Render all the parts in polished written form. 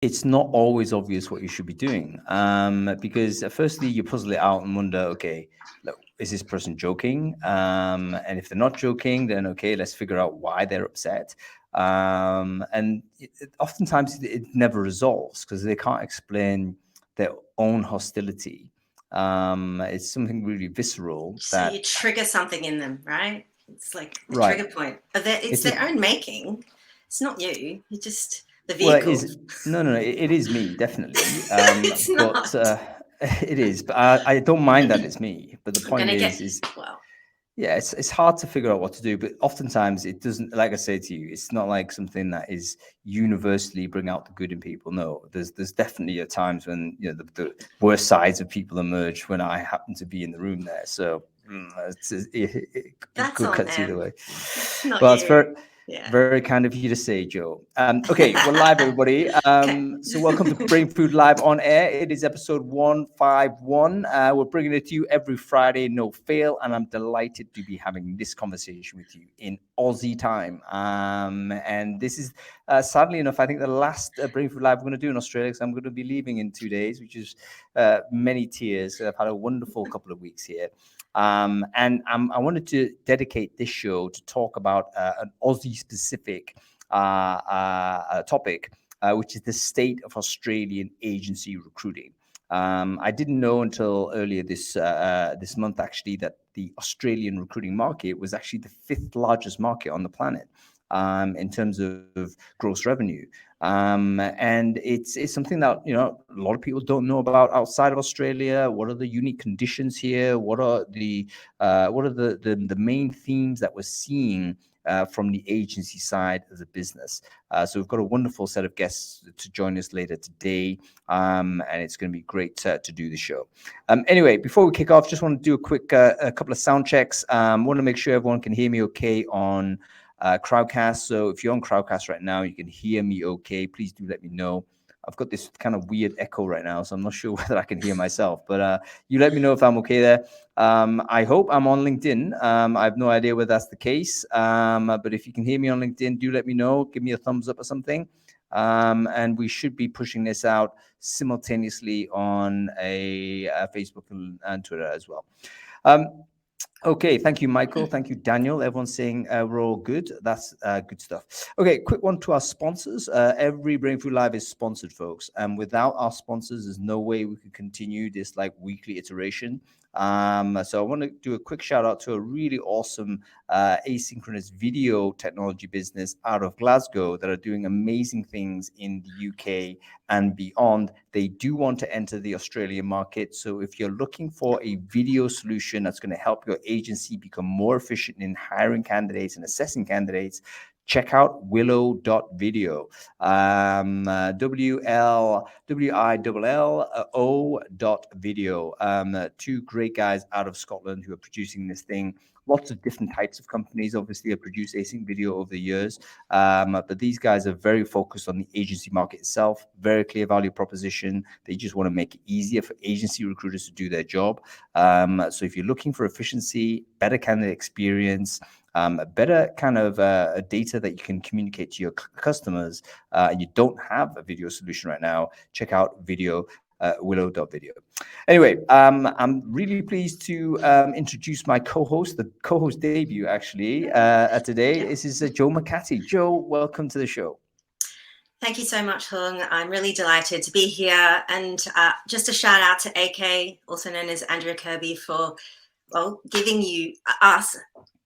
it's not always obvious what you should be doing, because firstly you puzzle it out and wonder, okay, look, is this person joking? And if they're not joking, then okay, let's figure out why they're upset. And oftentimes it never resolves because they can't explain their own hostility. It's something really visceral So that, you trigger something in them, right? It's like the right? trigger point. It's It's a their own making. It's not you. You're just the Well, it vehicle. is. No, it is me, definitely. It's But not. it is. But I don't mind that it's me. But the I'm point gonna get is, well. yeah, it's hard to figure out what to do. But oftentimes it doesn't. Like I say to you, it's not like something that is universally bring out the good in people. No, there's definitely at times when the worst sides of people emerge when I happen to be in the room there. So it That's could on cuts either them. way. It's not Well, it's you. very Yeah. very kind of you to say, Joe. Okay, we're live, everybody. Okay. So welcome to Brainfood Live on Air. It is episode 151. We're bringing it to you every Friday, no fail, and I'm delighted to be having this conversation with you in Aussie time. And this is, sadly enough, I think the last Brainfood Live we're going to do in Australia, because I'm going to be leaving in 2 days, which is many tears. I've had a wonderful couple of weeks here. And I wanted to dedicate this show to talk about an Aussie-specific topic, which is the state of Australian agency recruiting. I didn't know until earlier this month, actually, that the Australian recruiting market was actually the fifth largest market on the planet in terms of gross revenue. And it's something that a lot of people don't know about outside of Australia. What are the unique conditions here? What are the main themes that we're seeing from the agency side of the business? So we've got a wonderful set of guests to join us later today, and it's going to be great to do the show. Anyway, before we kick off, just want to do a couple of sound checks. Want to make sure everyone can hear me okay on Crowdcast. So if you're on Crowdcast right now, you can hear me okay. Please do let me know. I've got this kind of weird echo right now, so I'm not sure whether I can hear myself. But you let me know if I'm okay there. I hope I'm on LinkedIn. I have no idea whether that's the case. But if you can hear me on LinkedIn, do let me know. Give me a thumbs up or something. And we should be pushing this out simultaneously on a Facebook and Twitter as well. Okay, thank you, Michael. Thank you, Daniel. Everyone's saying we're all good. That's good stuff. Okay, quick one to our sponsors. Every Brainfood Live is sponsored, folks. And without our sponsors, there's no way we could continue this like weekly iteration. So I want to do a quick shout out to a really awesome asynchronous video technology business out of Glasgow that are doing amazing things in the UK and beyond. They do want to enter the Australian market. So if you're looking for a video solution that's going to help your agency become more efficient in hiring candidates and assessing candidates, check out willow.video. WILLO.video. Two great guys out of Scotland who are producing this thing. Lots of different types of companies obviously have produced async video over the years, but these guys are very focused on the agency market itself. Very clear value proposition. They just want to make it easier for agency recruiters to do their job. So if you're looking for efficiency, better candidate experience, a better kind of data that you can communicate to your customers, and you don't have a video solution right now, check out willow.video. Anyway, I'm really pleased to introduce my co-host, the co-host debut actually today. This is Joe McCarthy. Joe, welcome to the show. Thank you so much, Hung. I'm really delighted to be here. And just a shout out to AK, also known as Andrea Kirby, for giving us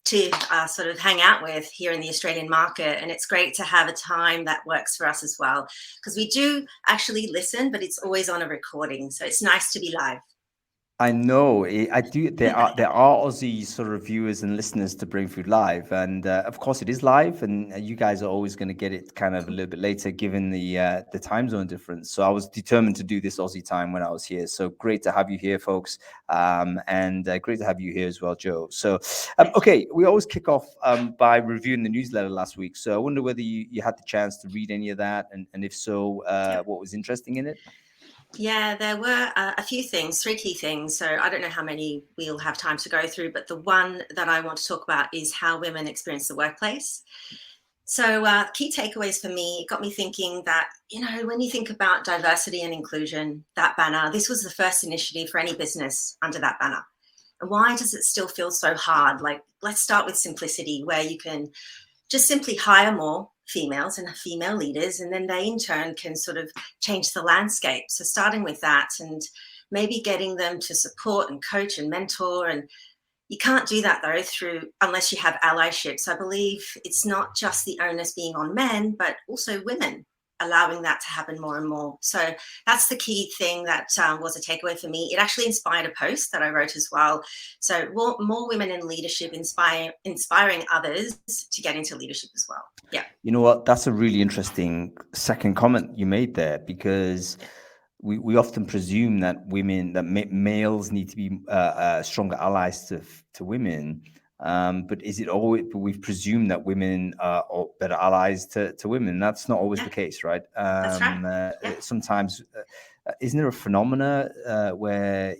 to sort of hang out with here in the Australian market. And it's great to have a time that works for us as well, because we do actually listen, but it's always on a recording. So it's nice to be live. I know. I do. There are Aussie sort of viewers and listeners to Brainfood Live, and of course it is live. And you guys are always going to get it kind of a little bit later, given the time zone difference. So I was determined to do this Aussie time when I was here. So great to have you here, folks, and great to have you here as well, Joe. So okay, we always kick off by reviewing the newsletter last week. So I wonder whether you had the chance to read any of that, and if so, what was interesting in it? Yeah, there were a few things, 3 key things. So I don't know how many we'll have time to go through, but the one that I want to talk about is how women experience the workplace. So key takeaways for me, it got me thinking that, when you think about diversity and inclusion, that banner, this was the first initiative for any business under that banner. And why does it still feel so hard? Like, let's start with simplicity, where you can just simply hire more females and female leaders, and then they in turn can sort of change the landscape. So starting with that, and maybe getting them to support and coach and mentor. And you can't do that though unless you have allyship. So I believe it's not just the onus being on men, but also women, allowing that to happen more and more. So that's the key thing that was a takeaway for me. It actually inspired a post that I wrote as well. So more women in leadership, inspiring others to get into leadership as well. Yeah. You know what? That's a really interesting second comment you made there, because we often presume that males need to be stronger allies to women. But is it always? But we've presumed that women are better allies to women. That's not always the case, right? That's right. Sometimes, isn't there a phenomena where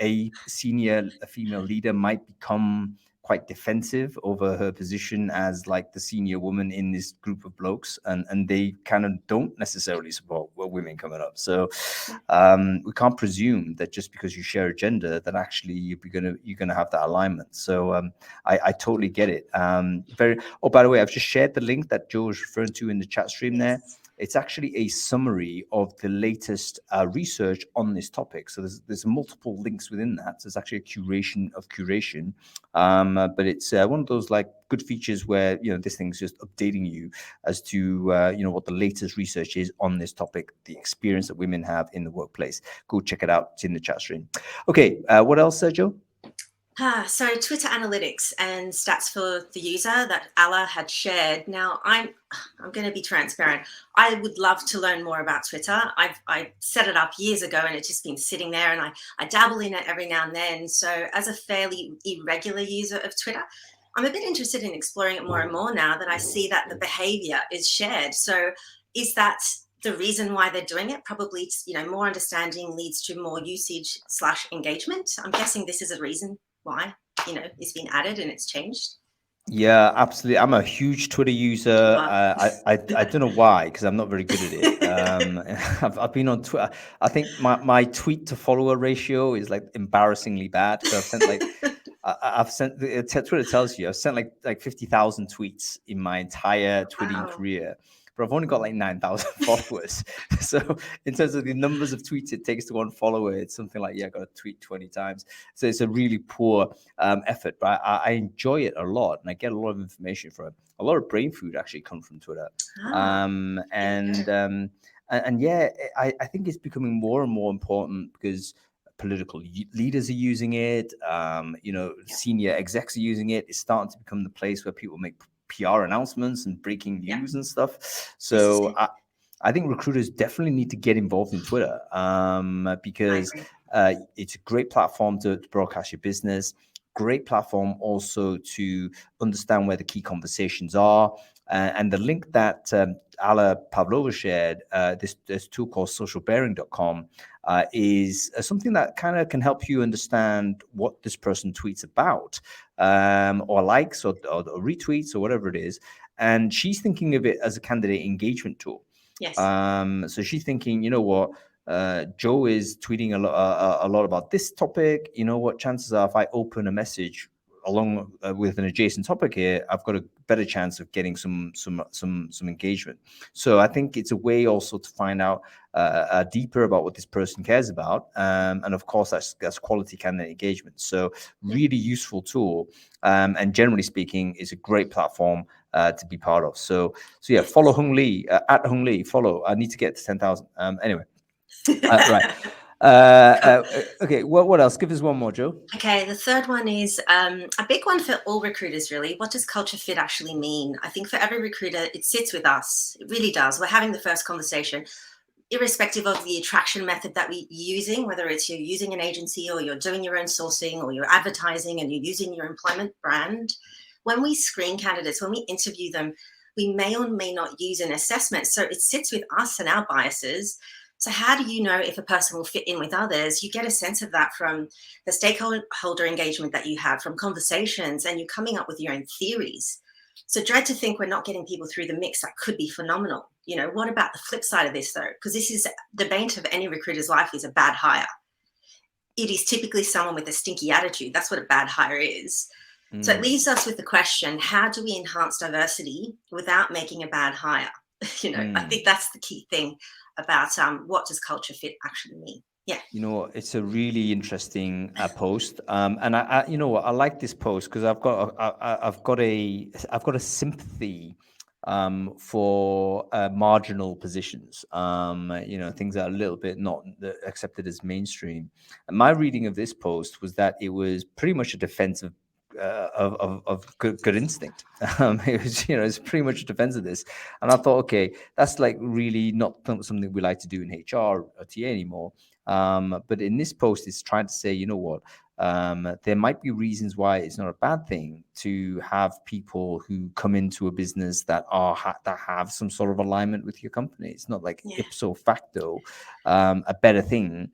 a female leader might become quite defensive over her position as like the senior woman in this group of blokes, and they kind of don't necessarily support women coming up. So we can't presume that just because you share a gender that actually you're gonna have that alignment. So I totally get it. By the way, I've just shared the link that Joe was referring to in the chat stream there. It's actually a summary of the latest research on this topic. So there's multiple links within that. So it's actually a curation of curation. But it's one of those like good features where this thing's just updating you as to what the latest research is on this topic, the experience that women have in the workplace. Go check it out. It's in the chat stream. Okay, what else, Joe? So Twitter analytics and stats for the user that Alla had shared. Now, I'm going to be transparent. I would love to learn more about Twitter. I set it up years ago and it's just been sitting there, and I dabble in it every now and then. So as a fairly irregular user of Twitter, I'm a bit interested in exploring it more and more now that I see that the behavior is shared. So is that the reason why they're doing it? Probably, more understanding leads to more usage / engagement. I'm guessing this is a reason why it's been added and it's changed. Yeah, absolutely. I'm a huge Twitter user. I don't know why, because I'm not very good at it. I've been on Twitter. I think my tweet to follower ratio is like embarrassingly bad. So I've sent Twitter tells you I've sent like 50,000 tweets in my entire tweeting career. But I've only got like 9,000 followers. So in terms of the numbers of tweets it takes to one follower, it's something like, I got to tweet 20 times. So it's a really poor effort, but I enjoy it a lot, and I get a lot of information from it. A lot of brain food actually comes from Twitter. I think it's becoming more and more important because political leaders are using it. Senior execs are using it. It's starting to become the place where people make PR announcements and breaking news and stuff. So I think recruiters definitely need to get involved in Twitter because it's a great platform to broadcast your business. Great platform also to understand where the key conversations are. And the link that Alla Pavlova shared, this tool called socialbearing.com, is something that kind of can help you understand what this person tweets about, or likes or retweets or whatever it is. And she's thinking of it as a candidate engagement tool. Yes. So she's thinking, Joe is tweeting a lot about this topic. You know what? Chances are, if I open a message along with an adjacent topic here, I've got a better chance of getting some engagement. So I think it's a way also to find out deeper about what this person cares about, and of course that's quality candidate engagement. So really useful tool, and generally speaking, is a great platform to be part of. So yeah, follow Hung Lee at Hung Lee. Follow. I need to get to 10,000. Anyway, right. Okay, what else? Give us one more, Joe. Okay, the third one is a big one for all recruiters, really. What does culture fit actually mean? I think for every recruiter, it sits with us. It really does. We're having the first conversation, irrespective of the attraction method that we're using, whether it's you're using an agency or you're doing your own sourcing or you're advertising and you're using your employment brand. When we screen candidates, when we interview them, we may or may not use an assessment. So it sits with us and our biases. So how do you know if a person will fit in with others? You get a sense of that from the stakeholder engagement that you have, from conversations, and you're coming up with your own theories. So dread to think we're not getting people through the mix. That could be phenomenal. You know, what about the flip side of this though? Because this is the bane of any recruiter's life is a bad hire. It is typically someone with a stinky attitude. That's what a bad hire is. So it leaves us with the question, how do we enhance diversity without making a bad hire? You know, I think that's the key thing about what does culture fit actually mean? Yeah. You know, it's a really interesting post, and you know what, I like this post because I've got a sympathy for marginal positions. You know, things that are a little bit not accepted as mainstream. And my reading of this post was that it was pretty much a defense of good instinct. It was, you know, it's pretty much a defense of this. And I thought, okay, that's like really not something we like to do in HR or TA anymore. But in this post, it's trying to say, you know what, there might be reasons why it's not a bad thing to have people who come into a business that that have some sort of alignment with your company. It's not like ipso facto a better thing.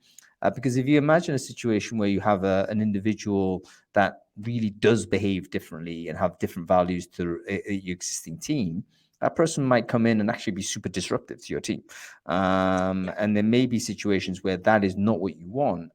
Because if you imagine a situation where you have an individual that really does behave differently and have different values to your existing team, that person might come in and actually be super disruptive to your team. And there may be situations where that is not what you want.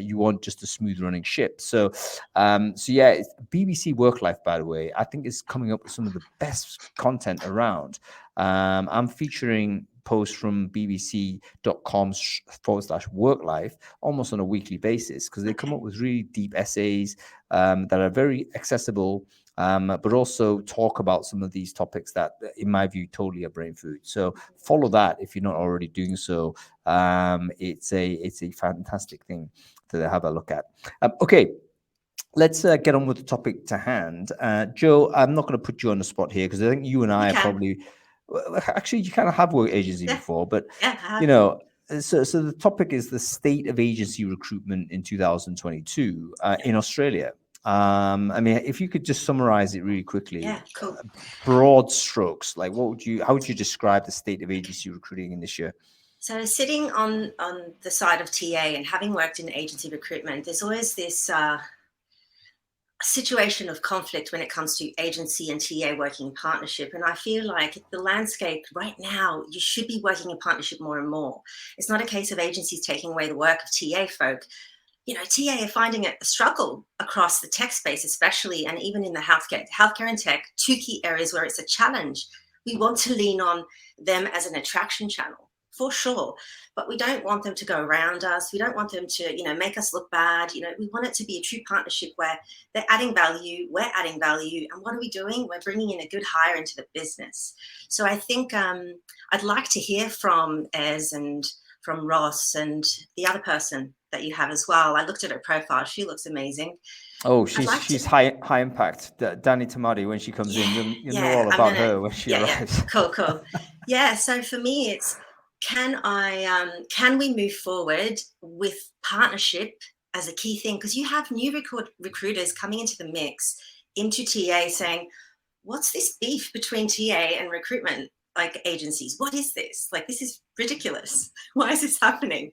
You want just a smooth running ship. So yeah, BBC Work Life, by the way, I think is coming up with some of the best content around. I'm featuring posts from bbc.com/worklife almost on a weekly basis because they come up with really deep essays that are very accessible, but also talk about some of these topics that, in my view, totally are brain food. So follow that if you're not already doing so. It's a fantastic thing to have a look at. Okay. Let's get on with the topic to hand. Joe, I'm not going to put you on the spot here because I think you and I are probably, actually, you kind of have worked agency before, but you know, so the topic is the state of agency recruitment in 2022 in Australia. I mean, if you could just summarize it really quickly, broad strokes, like how would you describe the state of agency recruiting in this year? So sitting on the side of TA and having worked in agency recruitment, there's always this situation of conflict when it comes to agency and TA working in partnership. And I feel like the landscape right now, you should be working in partnership more and more. It's not a case of agencies taking away the work of TA folk. You know, TA are finding it a struggle across the tech space, especially, and even in the healthcare and tech, two key areas where it's a challenge. We want to lean on them as an attraction channel, for sure, but we don't want them to go around us. We don't want them to, you know, make us look bad. You know, we want it to be a true partnership where they're adding value, we're adding value, and what are we doing? We're bringing in a good hire into the business. So I think I'd like to hear from Ez and from Ross and the other person that you have as well. I looked at her profile. She looks amazing. Oh, she's high impact. Danny Tamati, when she comes in, you know all about her when she arrives. Cool. Yeah. So for me, it's can we move forward with partnership as a key thing? Because you have new recruiters coming into the mix, into TA, saying, what's this beef between TA and recruitment like agencies? What is this? Like, this is ridiculous. Why is this happening?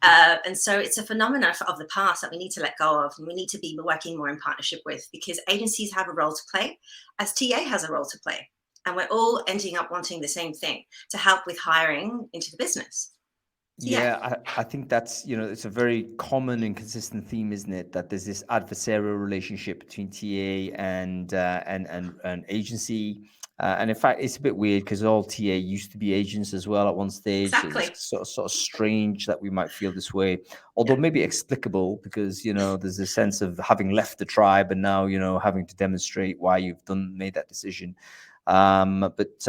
And so it's a phenomenon of the past that we need to let go of, and we need to be working more in partnership with, because agencies have a role to play as TA has a role to play. And we're all ending up wanting the same thing, to help with hiring into the business. Yeah, I think that's, you know, it's a very common and consistent theme, isn't it? That there's this adversarial relationship between TA and agency. And in fact, it's a bit weird because all TA used to be agents as well at one stage. Exactly. It's sort of strange that we might feel this way, although maybe explicable because, you know, there's a sense of having left the tribe and now, you know, having to demonstrate why you've made that decision. But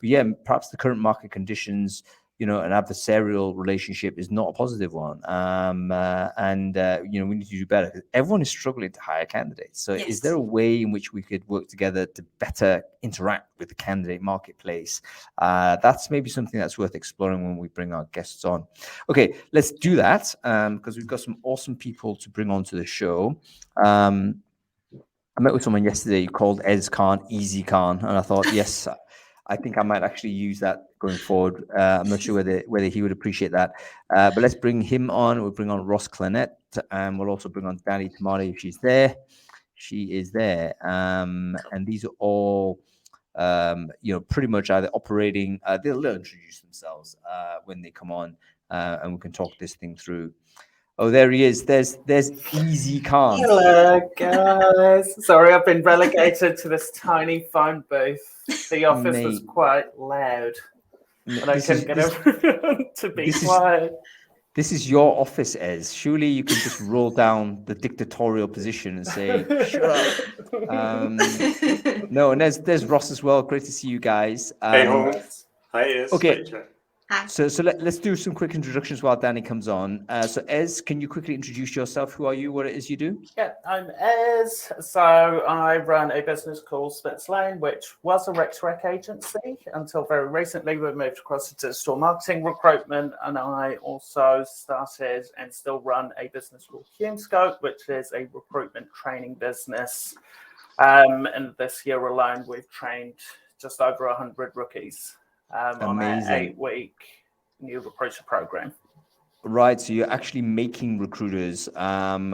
yeah, perhaps the current market conditions, you know, an adversarial relationship is not a positive one. You know, we need to do better. Everyone is struggling to hire candidates. So is there a way in which we could work together to better interact with the candidate marketplace? That's maybe something that's worth exploring when we bring our guests on. Okay, let's do that because we've got some awesome people to bring onto the show. I met with someone yesterday called Ez Khan, Easy Khan, and I thought, yes, I think I might actually use that going forward. I'm not sure whether he would appreciate that. But let's bring him on. We'll bring on Ross Clenette, and we'll also bring on Danny Tamati if she's there. She is there. And these are all, pretty much either operating. They'll introduce themselves when they come on, and we can talk this thing through. Oh, there he is. There's Easy Khan. Hello, guys. Sorry, I've been relegated to this tiny phone booth. The office was quite loud, and I couldn't get everyone to be quiet. This is your office, Ez. Surely you can just roll down the dictatorial position and say, shut up. No, and there's Ross as well. Great to see you guys. Hey, Holmes. Hi, Ez. Okay. Hi. So let's do some quick introductions while Danny comes on. So Ez, can you quickly introduce yourself? Who are you? What it is you do? Yeah, I'm Ez. So I run a business called Spence Lane, which was a rec-to-rec agency until very recently. We moved across to digital marketing recruitment, and I also started and still run a business called HumeScope, which is a recruitment training business. And this year alone, we've trained just over 100 rookies. On an 8-week new recruiter program. Right, so you're actually making recruiters,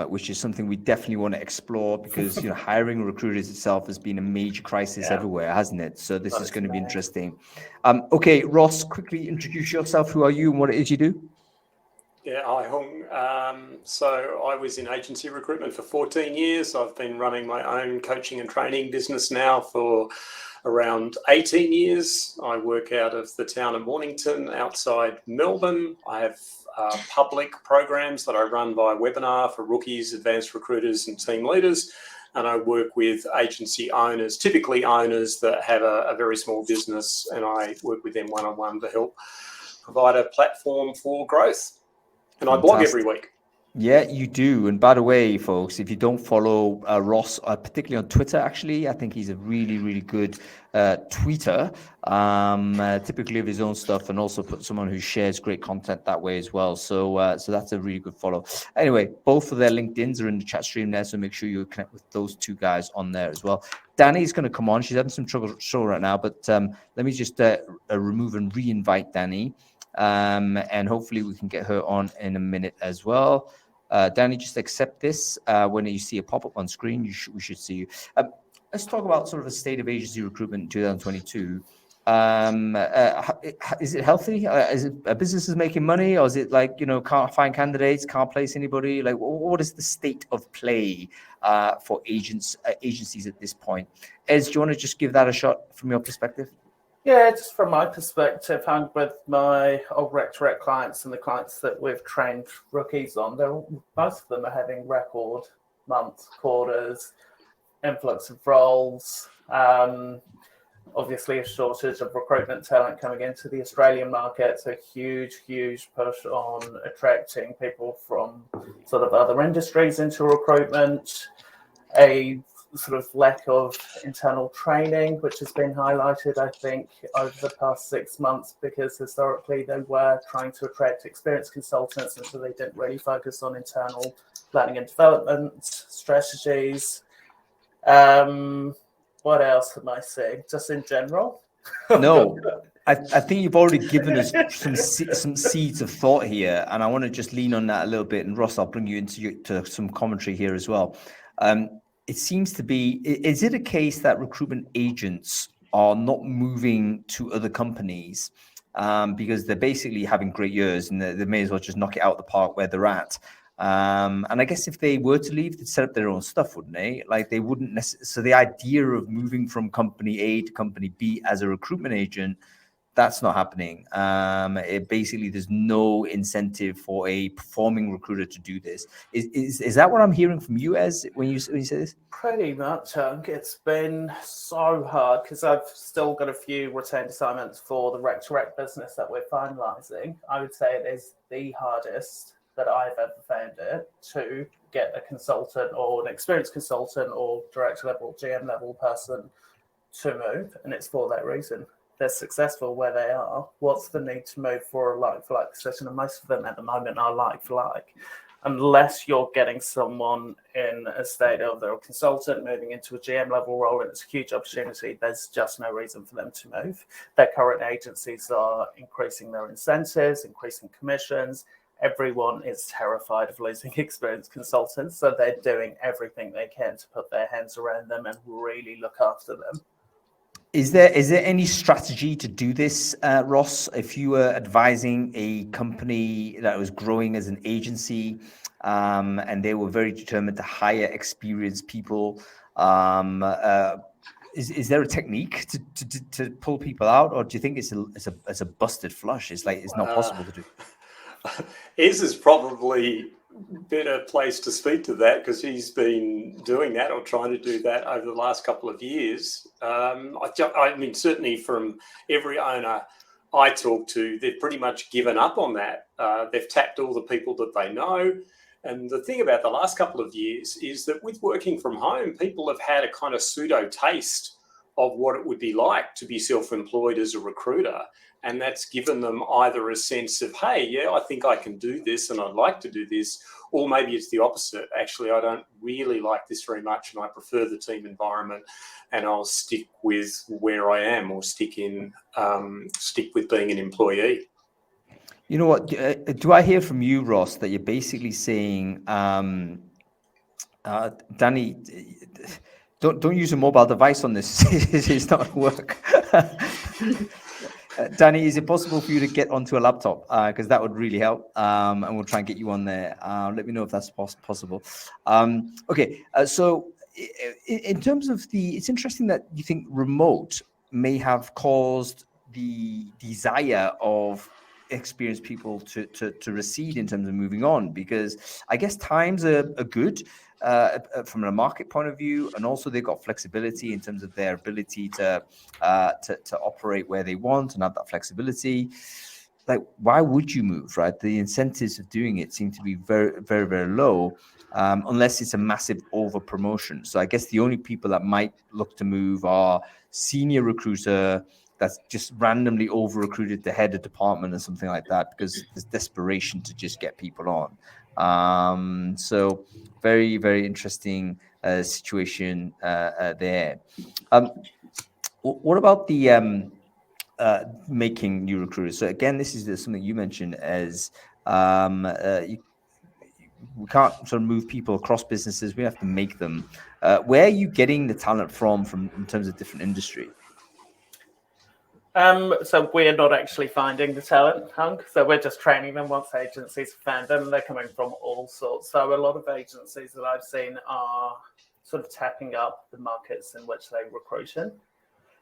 which is something we definitely want to explore because hiring recruiters itself has been a major crisis everywhere, hasn't it? So this is going to be interesting. Okay, Ross, quickly introduce yourself. Who are you and what it is you do? Yeah, hi, Hong. So I was in agency recruitment for 14 years. I've been running my own coaching and training business now for around 18 years. I work out of the town of Mornington outside Melbourne. I have public programs that I run via webinar for rookies, advanced recruiters and team leaders. And I work with agency owners, typically owners that have a very small business, and I work with them one-on-one to help provide a platform for growth. And I blog every week. Yeah, you do. And by the way, folks, if you don't follow Ross, particularly on Twitter, actually, I think he's a really, really good tweeter, typically of his own stuff, and also someone who shares great content that way as well. So that's a really good follow. Anyway, both of their LinkedIns are in the chat stream there, so make sure you connect with those two guys on there as well. Danny's going to come on. She's having some trouble right now, but let me just remove and re-invite Danny, and hopefully we can get her on in a minute as well. Danny, just accept this. When you see a pop-up on screen, we should see you. Let's talk about sort of the state of agency recruitment in 2022. Is it healthy? Is it businesses making money, or is it like, can't find candidates, can't place anybody? Like, what is the state of play for agencies at this point? Ez, do you want to just give that a shot from your perspective? Yeah, just from my perspective, and with my old rec-to-rec clients and the clients that we've trained rookies on, most of them are having record months, quarters, influx of roles, obviously a shortage of recruitment talent coming into the Australian market, so huge push on attracting people from sort of other industries into recruitment, a sort of lack of internal training, which has been highlighted, I think, over the past 6 months, because historically they were trying to attract experienced consultants, and so they didn't really focus on internal learning and development strategies. What else am I saying? Just in general? No, I think you've already given us some seeds of thought here, and I want to just lean on that a little bit. And Ross, I'll bring you into some commentary here as well. It seems to be, is it a case that recruitment agents are not moving to other companies because they're basically having great years and they may as well just knock it out of the park where they're at? And I guess if they were to leave, they'd set up their own stuff, wouldn't they? Like they wouldn't necessarily. So the idea of moving from company A to company B as a recruitment agent, that's not happening. Basically, there's no incentive for a performing recruiter to do this. Is that what I'm hearing from you, Ez, when you say this? Pretty much, Hunk. It's been so hard because I've still got a few retained assignments for the rec-to-rec business that we're finalising. I would say it is the hardest that I've ever found it to get a consultant or an experienced consultant or director level, GM level person to move, and it's for that reason. They're successful where they are. What's the need to move for a like-for-like position? And most of them at the moment are like-for-like. Unless you're getting someone in a state of they're a consultant moving into a GM level role and it's a huge opportunity, there's just no reason for them to move. Their current agencies are increasing their incentives, increasing commissions, everyone is terrified of losing experienced consultants, so they're doing everything they can to put their hands around them and really look after them. Is there any strategy to do this, Ross? If you were advising a company that was growing as an agency, and they were very determined to hire experienced people, is there a technique to pull people out, or do you think it's a busted flush? It's like it's not possible to do. Ez is probably better place to speak to that because he's been doing that or trying to do that over the last couple of years. I mean, certainly from every owner I talk to, they've pretty much given up on that. They've tapped all the people that they know. And the thing about the last couple of years is that with working from home, people have had a kind of pseudo taste of what it would be like to be self-employed as a recruiter. And that's given them either a sense of, hey, yeah, I think I can do this and I'd like to do this, or maybe it's the opposite. Actually, I don't really like this very much and I prefer the team environment and I'll stick with where I am or stick with being an employee. You know what? Do I hear from you, Ross, that you're basically saying, Danny, don't use a mobile device on this. It's not going to work. Danny, is it possible for you to get onto a laptop? Because that would really help. And we'll try and get you on there. Let me know if that's possible. Okay. So in terms of it's interesting that you think remote may have caused the desire of experienced people to recede in terms of moving on, because I guess times are good from a market point of view, and also they've got flexibility in terms of their ability to operate where they want and have that flexibility. Like, why would you move, right? The incentives of doing it seem to be very, very, very low, unless it's a massive over promotion. So I guess the only people that might look to move are senior recruiter that's just randomly over recruited the head of department or something like that, because there's desperation to just get people on. So very, very interesting situation there. What about the making new recruiters? So again, this is something you mentioned as we can't sort of move people across businesses. We have to make them. Where are you getting the talent from in terms of different industry? So we're not actually finding the talent, Hung. So we're just training them once agencies found them. They're coming from all sorts. So a lot of agencies that I've seen are sort of tapping up the markets in which they recruit in.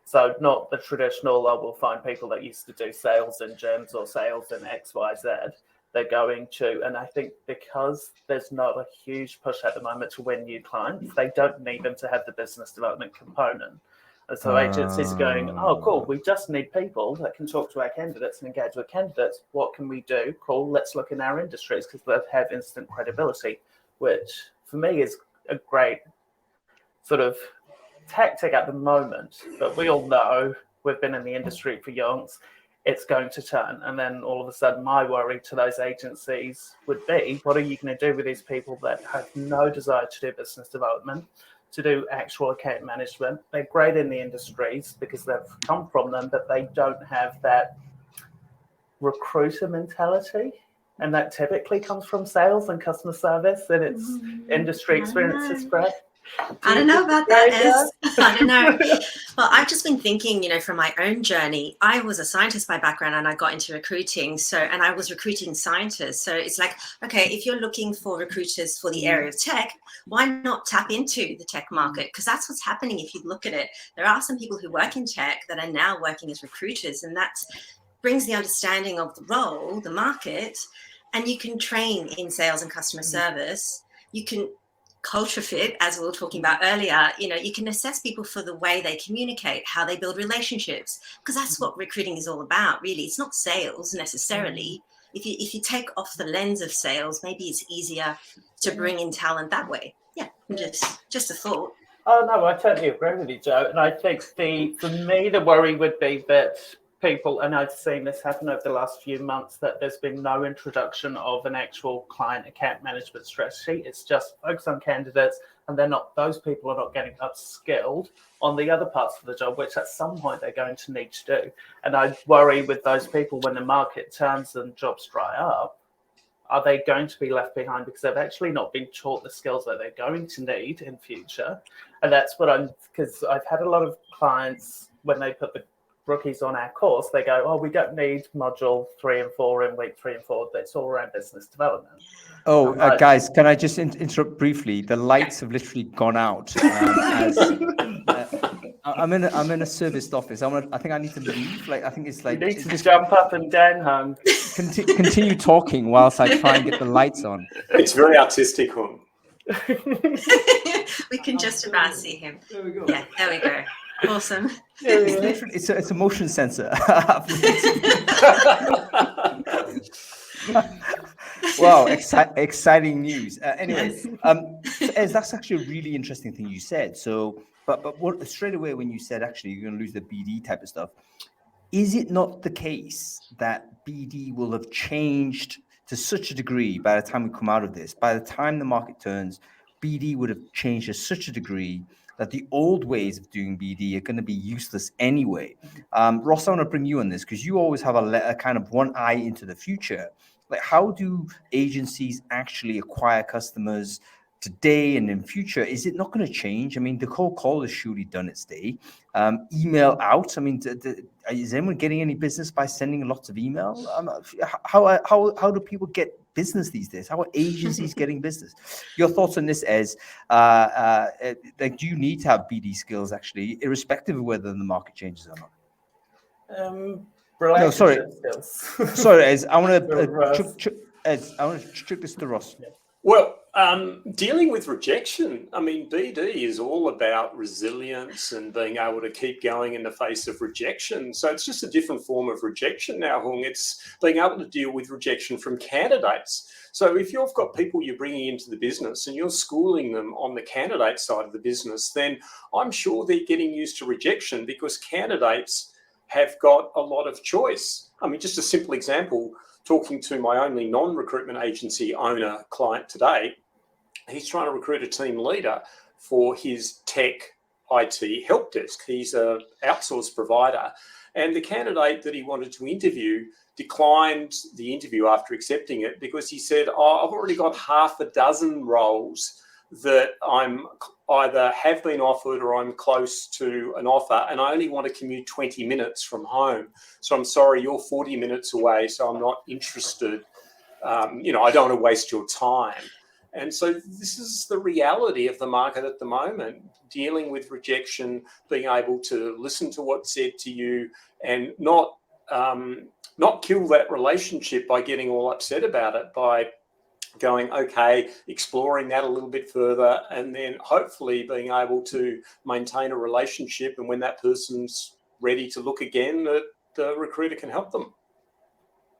So not the traditional, we'll find people that used to do sales in gyms or sales in XYZ. They're going to, and I think because there's not a huge push at the moment to win new clients, they don't need them to have the business development component. And so agencies are going, oh, cool, we just need people that can talk to our candidates and engage with candidates. What can we do? Cool, let's look in our industries because they have instant credibility, which for me is a great sort of tactic at the moment. But we all know, we've been in the industry for yonks, it's going to turn. And then all of a sudden, my worry to those agencies would be, what are you going to do with these people that have no desire to do business development, to do actual account management? They're great in the industries because they've come from them, but they don't have that recruiter mentality. And that typically comes from sales and customer service, and it's industry experience is great. I don't know about that, Ez. I don't know. Well, I've just been thinking, from my own journey. I was a scientist by background and I got into recruiting. And I was recruiting scientists. So it's like, okay, if you're looking for recruiters for the area of tech, why not tap into the tech market? Because that's what's happening if you look at it. There are some people who work in tech that are now working as recruiters, and that brings the understanding of the role, the market, and you can train in sales and customer service. You can culture fit, as we were talking about earlier. You can assess people for the way they communicate, how they build relationships, because that's what recruiting is all about, really. It's not sales necessarily. If you take off the lens of sales, maybe it's easier to bring in talent that way. Yeah, just a thought. Oh, no, I totally agree with you, Joe. And I think for me, the worry would be that people, and I've seen this happen over the last few months, that there's been no introduction of an actual client account management strategy. It's just focus on candidates, and those people are not getting upskilled on the other parts of the job, which at some point they're going to need to do. And I worry with those people, when the market turns and jobs dry up, are they going to be left behind because they've actually not been taught the skills that they're going to need in future? And that's what because I've had a lot of clients, when they put the rookies on our course, they go, oh, we don't need module 3 and 4 in week 3 and 4. That's all around business development. Oh, guys, can I just interrupt briefly? The lights have literally gone out. I'm in a serviced office. I think I need to leave. Like, I think it's like you need to jump up and down, Hung. Continue talking whilst I try and get the lights on. It's very artistic, Hung. We can just about see him. There we go. Yeah, there we go. Awesome. It's a motion sensor. Wow, exciting news. Anyway, Ez, that's actually a really interesting thing you said. So, but what, straight away when you said actually you're going to lose the BD type of stuff, is it not the case that BD will have changed to such a degree by the time we come out of this? By the time the market turns, BD would have changed to such a degree that the old ways of doing BD are going to be useless anyway. Ross, I want to bring you on this because you always have a kind of one eye into the future. Like, how do agencies actually acquire customers today and in future? Is it not going to change? I mean, the cold call has surely done its day. Email out. I mean, is anyone getting any business by sending lots of email? How do people get business these days? How are agencies getting business? Your thoughts on this, Ez? Like, do you need to have BD skills actually, irrespective of whether the market changes or not? No, sorry. Sorry, Ez. I want to trick this to Ross. Yeah. Well, dealing with rejection, I mean, BD is all about resilience and being able to keep going in the face of rejection. So it's just a different form of rejection now, Hung. It's being able to deal with rejection from candidates. So if you've got people you're bringing into the business and you're schooling them on the candidate side of the business, then I'm sure they're getting used to rejection because candidates have got a lot of choice. I mean, just a simple example, talking to my only non-recruitment agency owner client today, he's trying to recruit a team leader for his tech IT help desk. He's an outsourced provider. And the candidate that he wanted to interview declined the interview after accepting it because he said, oh, I've already got half a dozen roles that I'm either have been offered or I'm close to an offer, and I only want to commute 20 minutes from home. So I'm sorry, you're 40 minutes away, so I'm not interested. I don't want to waste your time. And so this is the reality of the market at the moment, dealing with rejection, being able to listen to what's said to you and not kill that relationship by getting all upset about it, by going, okay, exploring that a little bit further, and then hopefully being able to maintain a relationship. And when that person's ready to look again, the recruiter can help them.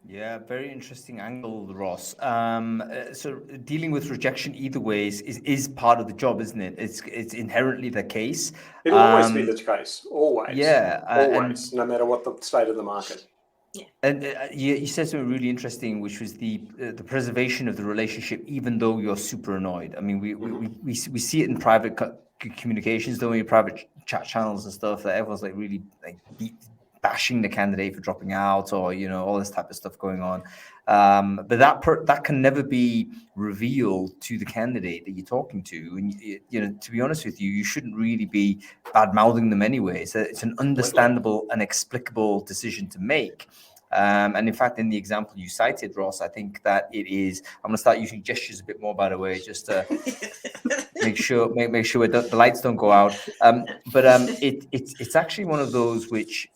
Yeah, very interesting angle, Ross. So dealing with rejection either ways is part of the job, isn't it? It's inherently the case. It'll always be the case, always. Yeah. Always, no matter what the state of the market. Yeah. And you said something really interesting, which was the preservation of the relationship, even though you're super annoyed. I mean, we see it in private communications, don't we? Private chat channels and stuff, that everyone's like really like bashing the candidate for dropping out, or all this type of stuff going on. But that can never be revealed to the candidate that you're talking to. And to be honest with you, you shouldn't really be bad mouthing them anyway. It's an understandable and explicable decision to make. And in fact, in the example you cited, Ross, I think that it is. I'm going to start using gestures a bit more, by the way, just to make sure the lights don't go out. But it's actually one of those which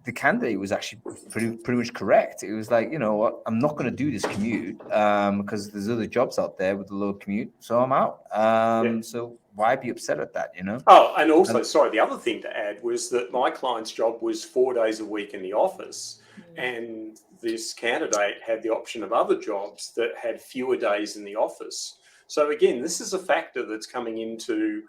the candidate was actually pretty much correct. It was like, you know what, I'm not going to do this commute because there's other jobs out there with a low commute, so I'm out. So why be upset at that, Oh, and also, sorry, the other thing to add was that my client's job was 4 days a week in the office, and this candidate had the option of other jobs that had fewer days in the office. So again, this is a factor that's coming into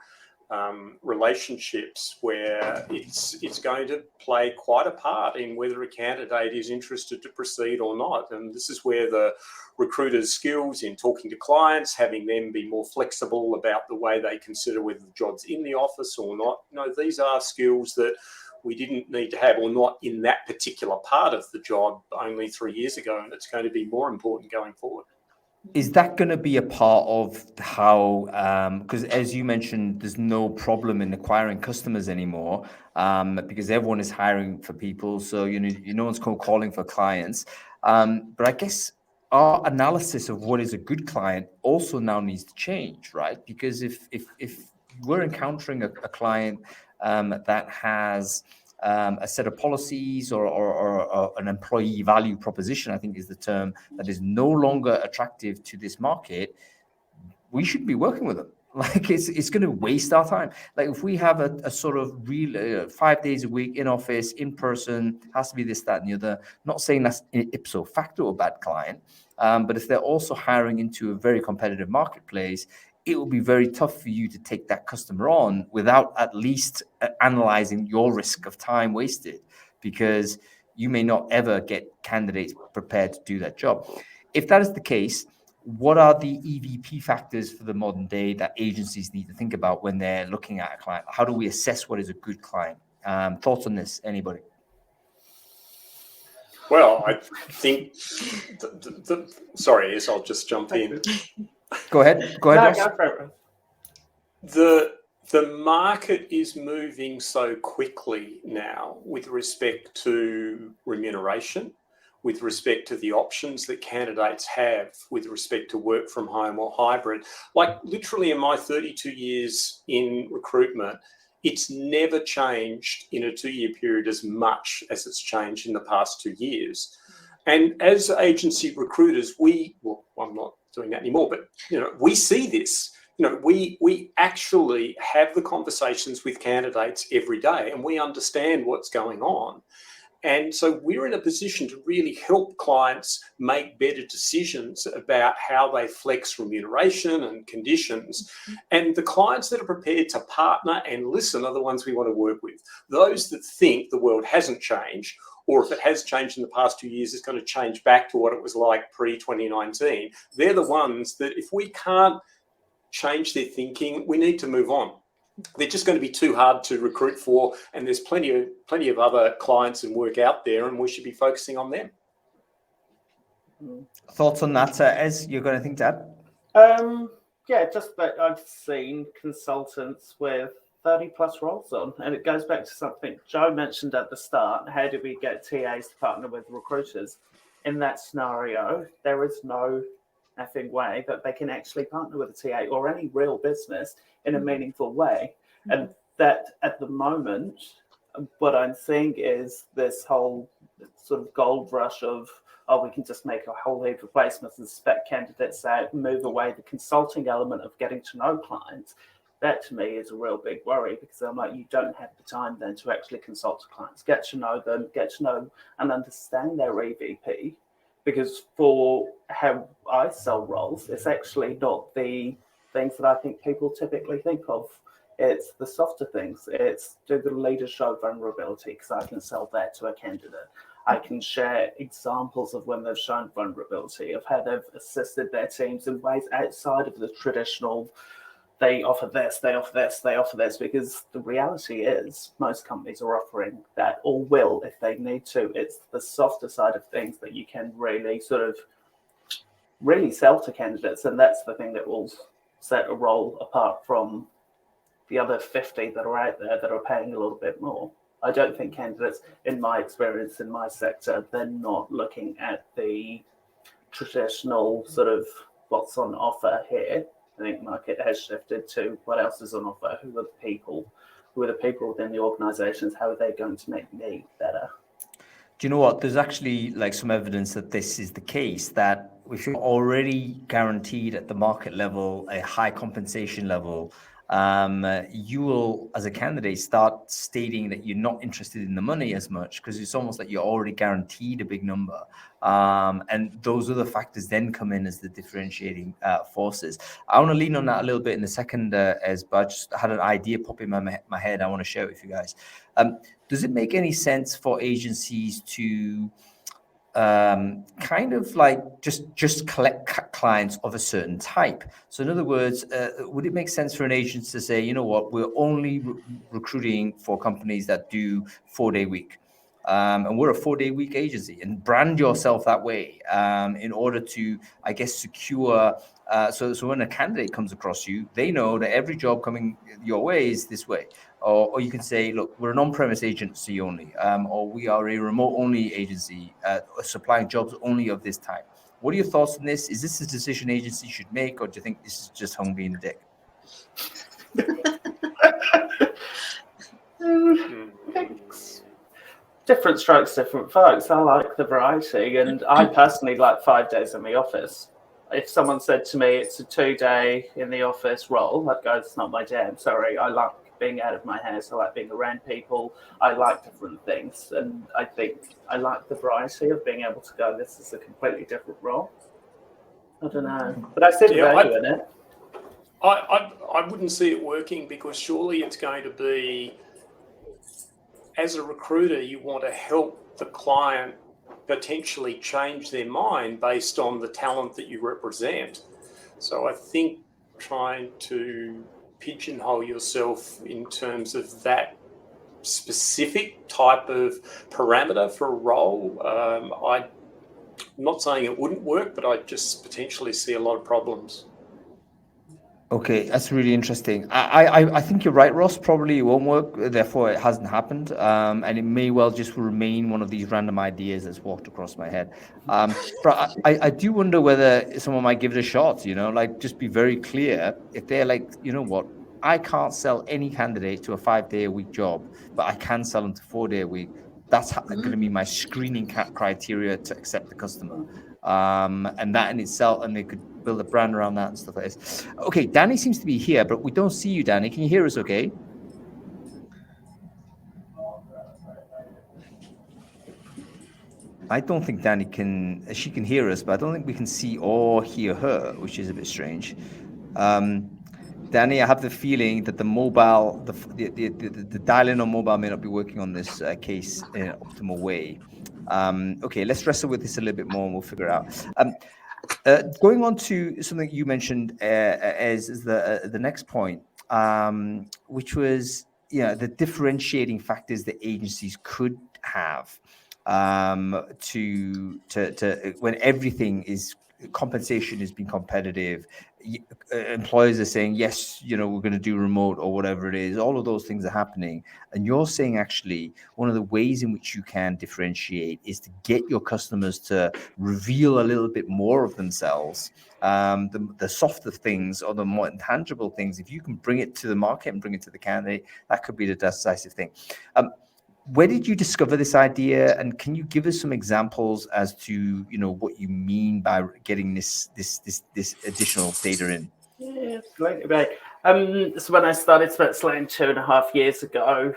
relationships where it's going to play quite a part in whether a candidate is interested to proceed or not. And this is where the recruiter's skills in talking to clients, having them be more flexible about the way they consider whether the job's in the office or not. These are skills that we didn't need to have, or not in that particular part of the job only 3 years ago, and it's going to be more important going forward. is that going to be a part of how, because as you mentioned, there's no problem in acquiring customers anymore, because everyone is hiring for people. So, no one's calling for clients. But I guess our analysis of what is a good client also now needs to change, right? Because if we're encountering a client that has a set of policies or an employee value proposition, I think is the term, that is no longer attractive to this market, we shouldn't be working with them. Like it's going to waste our time. Like if we have a sort of real 5 days a week in office, in person, has to be this, that, and the other. Not saying that's ipso facto a bad client, but if they're also hiring into a very competitive marketplace, it will be very tough for you to take that customer on without at least analyzing your risk of time wasted, because you may not ever get candidates prepared to do that job. If that is the case, what are the EVP factors for the modern day that agencies need to think about when they're looking at a client? How do we assess what is a good client? Thoughts on this, anybody? Well, I think, sorry, yes, I'll just jump in. Go ahead, Ross. The market is moving so quickly now with respect to remuneration, with respect to the options that candidates have with respect to work from home or hybrid. Like literally in my 32 years in recruitment, it's never changed in a 2-year period as much as it's changed in the past 2 years. And as agency recruiters, I'm not doing that anymore, but we see this. We actually have the conversations with candidates every day, and we understand what's going on. And so we're in a position to really help clients make better decisions about how they flex remuneration and conditions. And the clients that are prepared to partner and listen are the ones we want to work with. Those that think the world hasn't changed, or if it has changed in the past 2 years, it's going to change back to what it was like pre-2019. They're the ones that if we can't change their thinking, we need to move on. They're just going to be too hard to recruit for, and there's plenty of other clients and work out there, and we should be focusing on them. Thoughts on that, Ez? You've got anything to add? Yeah, just that I've seen consultants with 30 plus roles on, and it goes back to something Joe mentioned at the start. How do we get TAs to partner with recruiters? In that scenario, there is no effing way that they can actually partner with a TA or any real business in a meaningful way. And that at the moment, what I'm seeing is this whole sort of gold rush of, we can just make a whole heap of placements and spec candidates out, move away the consulting element of getting to know clients. That to me is a real big worry, because I'm like, you don't have the time then to actually consult clients, get to know them, get to know and understand their EVP. Because for how I sell roles, it's actually not the things that I think people typically think of. It's the softer things. It's, do the leaders show vulnerability? Because I can sell that to a candidate. I can share examples of when they've shown vulnerability, of how they've assisted their teams in ways outside of the traditional, they offer this, they offer this, they offer this, because the reality is most companies are offering that, or will if they need to. It's the softer side of things that you can really sort of really sell to candidates, and that's the thing that will set a role apart from the other 50 that are out there that are paying a little bit more. I don't think candidates, in my experience in my sector, they're not looking at the traditional sort of what's on offer here. I think the market has shifted to what else is on offer. Who are the people? Who are the people within the organizations? How are they going to make me better? Do you know what? There's actually like some evidence that this is the case, that if you're already guaranteed at the market level a high compensation level, you will, as a candidate, start stating that you're not interested in the money as much, because it's almost like you're already guaranteed a big number. And those other factors then come in as the differentiating forces. I want to lean on that a little bit in a second, but I just had an idea pop in my head. I want to share it with you guys. Does it make any sense for agencies to kind of like just collect clients of a certain type? So in other words, would it make sense for an agency to say, you know what, we're only recruiting for companies that do 4-day week, And we're a 4-day-week agency, and brand yourself that way in order to, I guess, secure. So when a candidate comes across you, they know that every job coming your way is this way. Or you can say, look, we're an on-premise agency only, or we are a remote-only agency supplying jobs only of this type. What are your thoughts on this? Is this a decision agency should make, or do you think this is just Hung being a dick? Different strokes, different folks. I like the variety, and I personally like 5 days in the office. If someone said to me it's a 2-day in the office role, I'd go, it's not my jam. Sorry, I like being out of my house. I like being around people. I like different things, and I think I like the variety of being able to go, this is a completely different role. I don't know, but I see the value in it. I wouldn't see it working, because surely it's going to be, as a recruiter, you want to help the client potentially change their mind based on the talent that you represent. So I think trying to pigeonhole yourself in terms of that specific type of parameter for a role, I'm not saying it wouldn't work, but I just potentially see a lot of problems. Okay, that's really interesting. I think you're right, Ross. Probably it won't work, therefore it hasn't happened, and it may well just remain one of these random ideas that's walked across my head. But I do wonder whether someone might give it a shot. Like, just be very clear. If they're like, you know what, I can't sell any candidate to a 5-day-a-week job, but I can sell them to 4-day-a-week. That's going to be my screening criteria to accept the customer. And that in itself, and they could build a brand around that and stuff like this. Okay, Danny seems to be here, but we don't see you, Danny. Can you hear us okay? I don't think Danny can, she can hear us, but I don't think we can see or hear her, which is a bit strange. Danny, I have the feeling that the mobile, the dial-in on mobile may not be working on this case in an optimal way. Okay, let's wrestle with this a little bit more and we'll figure it out. Going on to something you mentioned as the next point, which was the differentiating factors that agencies could have to when everything is compensation has been competitive, employers are saying yes, we're going to do remote or whatever it is. All of those things are happening, and you're saying actually one of the ways in which you can differentiate is to get your customers to reveal a little bit more of themselves, the softer things or the more intangible things. If you can bring it to the market and bring it to the candidate, that could be the decisive thing. Where did you discover this idea, and can you give us some examples as to what you mean by getting this additional data in? Yeah, right. So when I started Switzerland 2.5 years ago,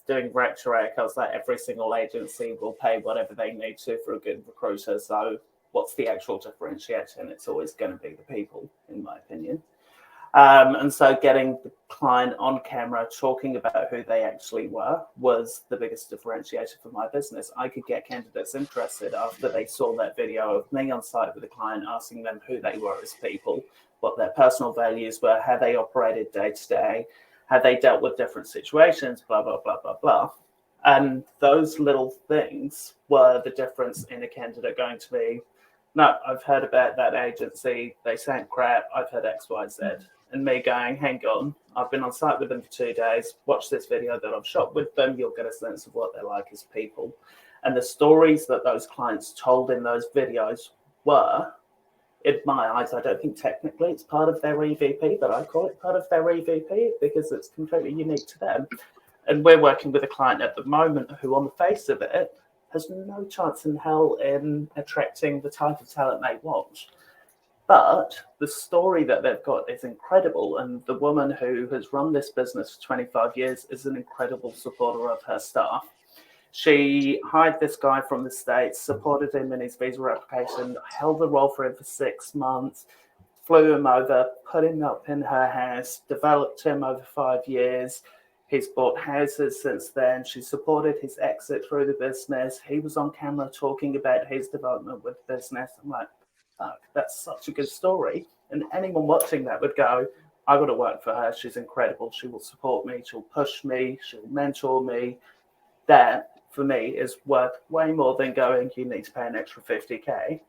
doing rec to rec, I was like, every single agency will pay whatever they need to for a good recruiter. So what's the actual differentiator? And it's always going to be the people, in my opinion. And so getting the client on camera talking about who they actually were was the biggest differentiator for my business. I could get candidates interested after they saw that video of me on site with the client, asking them who they were as people, what their personal values were, how they operated day to day, how they dealt with different situations, blah, blah, blah, blah, blah. And those little things were the difference in a candidate going to me, no, I've heard about that agency, they sound crap, I've heard X, Y, Z. And me going, hang on, I've been on site with them for 2 days, watch this video that I've shot with them, you'll get a sense of what they're like as people. And the stories that those clients told in those videos were, in my eyes, I don't think technically it's part of their EVP, but I call it part of their EVP because it's completely unique to them. And we're working with a client at the moment who, on the face of it, has no chance in hell in attracting the type of talent they want. But the story that they've got is incredible. And the woman who has run this business for 25 years is an incredible supporter of her staff. She hired this guy from the States, supported him in his visa application, held the role for him for 6 months, flew him over, put him up in her house, developed him over 5 years. He's bought houses since then. She supported his exit through the business. He was on camera talking about his development with the business. I'm like, fuck, that's such a good story. And anyone watching that would go, I got to work for her. She's incredible. She will support me. She'll push me. She'll mentor me. That, for me, is worth way more than going, you need to pay an extra 50K.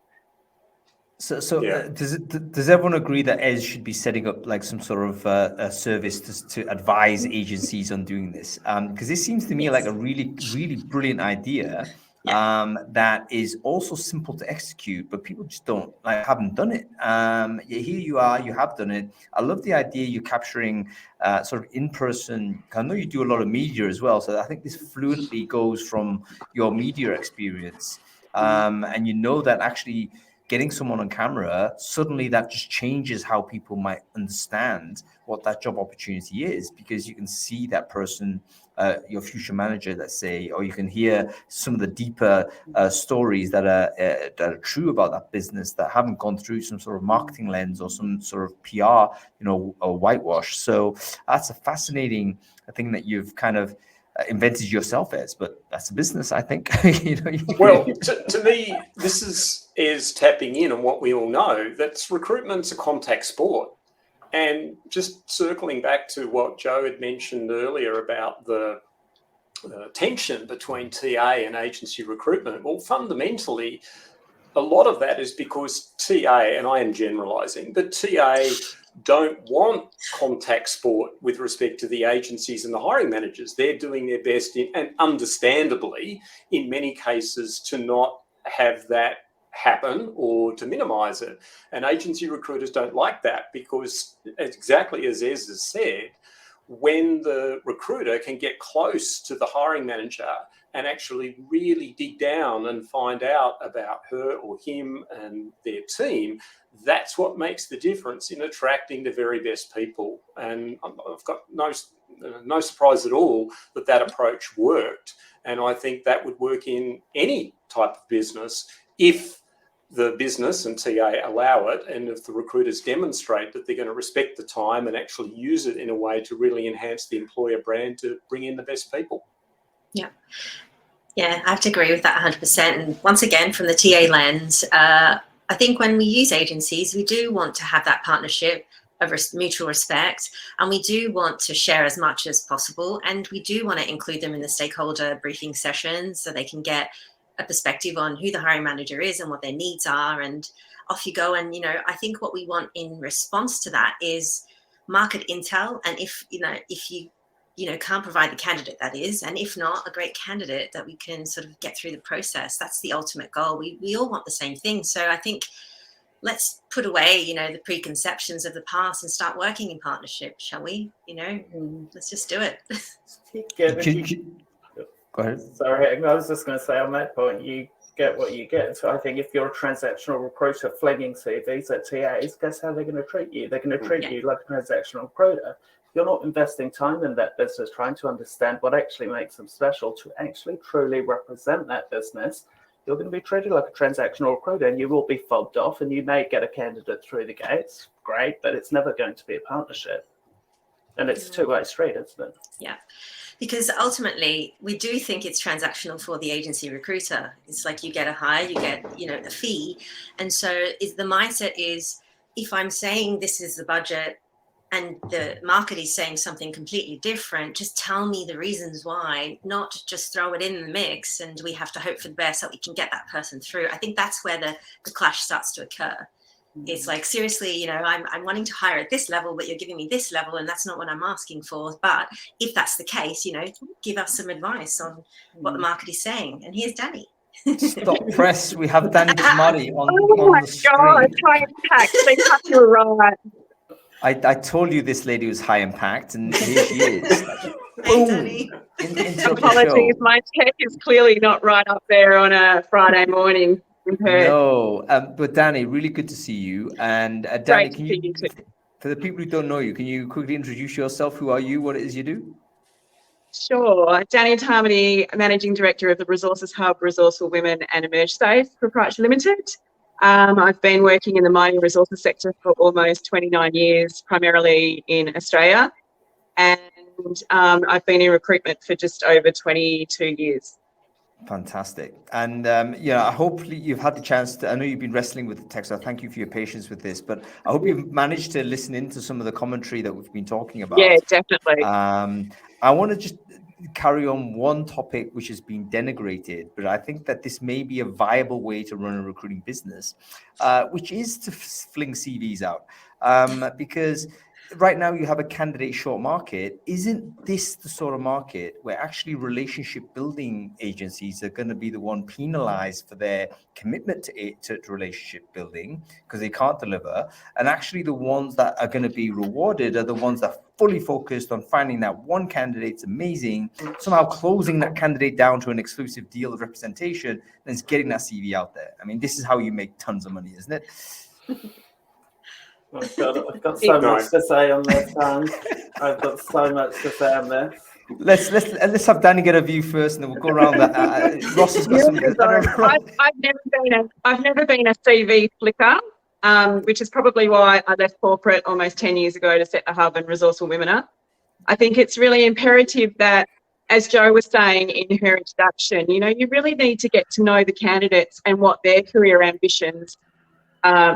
Does everyone agree that Ez should be setting up like some sort of a service to advise agencies on doing this? Because this seems to me like a really, really brilliant idea. That is also simple to execute, but people just haven't done it. Here you are, you have done it. I love the idea you're capturing sort of in-person. I know you do a lot of media as well, so I think this fluently goes from your media experience, and you know that actually getting someone on camera, suddenly that just changes how people might understand what that job opportunity is, because you can see that person, your future manager, let's say, or you can hear some of the deeper stories that are true about that business that haven't gone through some sort of marketing lens or some sort of PR, or whitewash. So that's a fascinating thing that you've kind of invented yourself as, but that's a business, I think. Well, to me, this is tapping in on what we all know, that's recruitment's a contact sport. And just circling back to what Joe had mentioned earlier about the tension between TA and agency recruitment, well, fundamentally, a lot of that is because TA, and I am generalising, but TA don't want contact sport with respect to the agencies and the hiring managers. They're doing their best, and understandably, in many cases, to not have that happen or to minimise it. And agency recruiters don't like that because, exactly as Ez has said, when the recruiter can get close to the hiring manager and actually really dig down and find out about her or him and their team, that's what makes the difference in attracting the very best people. And I've got no surprise at all that approach worked. And I think that would work in any type of business if the business and TA allow it, and if the recruiters demonstrate that they're going to respect the time and actually use it in a way to really enhance the employer brand to bring in the best people. Yeah, I have to agree with that 100%. And once again, from the TA lens, I think when we use agencies, we do want to have that partnership of mutual respect, and we do want to share as much as possible, and we do want to include them in the stakeholder briefing sessions so they can get a perspective on who the hiring manager is and what their needs are, and off you go. And I think what we want in response to that is market intel, and if you can't provide the candidate, that is, and if not, a great candidate that we can sort of get through the process. That's the ultimate goal. We all want the same thing. So I think let's put away, the preconceptions of the past and start working in partnership, shall we? Let's just do it. Go ahead. Sorry, I was just going to say on that point, you get what you get. So I think if you're a transactional recruiter flinging CVs at TAs, guess how they're going to treat you? They're going to treat you like a transactional recruiter. You're not investing time in that business, trying to understand what actually makes them special to actually truly represent that business. You're going to be treated like a transactional recruiter, and you will be fobbed off, and you may get a candidate through the gates. Great, but it's never going to be a partnership. And it's a two-way street, isn't it? Yeah. Because ultimately, we do think it's transactional for the agency recruiter. It's like you get a hire, you get, a fee. And so the mindset is, if I'm saying this is the budget and the market is saying something completely different, just tell me the reasons why, not just throw it in the mix and we have to hope for the best that we can get that person through. I think that's where the clash starts to occur. It's like, seriously, I'm wanting to hire at this level, but you're giving me this level, and that's not what I'm asking for. But if that's the case, give us some advice on what the market is saying. And here's Danny. Stop press. We have Danny Tamari on the screen. Oh my God, high impact. They cut you right. I told you this lady was high impact, and here she is. Hey, Danny. Apologies, my tech is clearly not right up there on a Friday morning. No, but Danny, really good to see you. And Danny, Great can to see you, you too. for the people who don't know you, can you quickly introduce yourself? Who are you? What it is you do? Sure. Danny Tamari, Managing Director of the Resources Hub, Resourceful Women and Emerge Safe Proprietary Limited. I've been working in the mining resources sector for almost 29 years, primarily in Australia. And I've been in recruitment for just over 22 years. Fantastic. And hopefully you've had the chance to, I know you've been wrestling with the text, so thank you for your patience with this, but I hope you've managed to listen into some of the commentary that we've been talking about. Yeah, definitely. I want to just carry on one topic which has been denigrated, but I think that this may be a viable way to run a recruiting business, which is to fling CVs out. Because right now you have a candidate short market. Isn't this the sort of market where actually relationship building agencies are going to be the one penalized for their commitment to relationship building because they can't deliver? And actually the ones that are going to be rewarded are the ones that are fully focused on finding that one candidate's amazing, somehow closing that candidate down to an exclusive deal of representation, and getting that CV out there. I mean, this is how you make tons of money, isn't it? Oh God, I've got so much to say on this, I've got so much to say on this. Let's have Danny get a view first, and then we'll go around that. Ross has got some. I've never been a CV flicker, which is probably why I left corporate almost 10 years ago to set the hub and Resourceful Women up. I think it's really imperative that, as Jo was saying in her introduction, you really need to get to know the candidates and what their career ambitions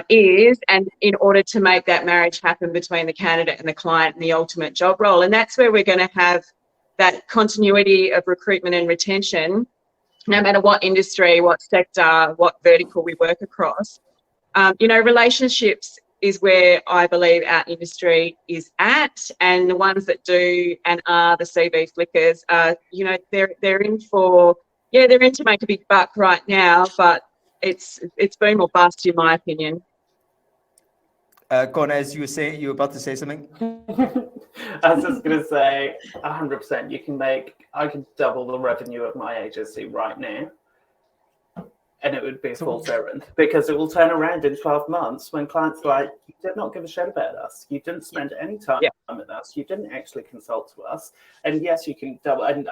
is, and in order to make that marriage happen between the candidate and the client and the ultimate job role. And that's where we're going to have that continuity of recruitment and retention, no matter what industry, what sector, what vertical we work across. Relationships is where I believe our industry is at, and the ones that do and are the CV flickers are, they're in to make a big buck right now, but it's boom or bust, in my opinion. Go on, as you were saying, you were about to say something. I was just going to say 100%. I could double the revenue of my agency right now, and it would be a false errand, because it will turn around in 12 months when clients are like, you did not give a shit about us. You didn't spend any time with us. You didn't actually consult to us. And yes, you can double. And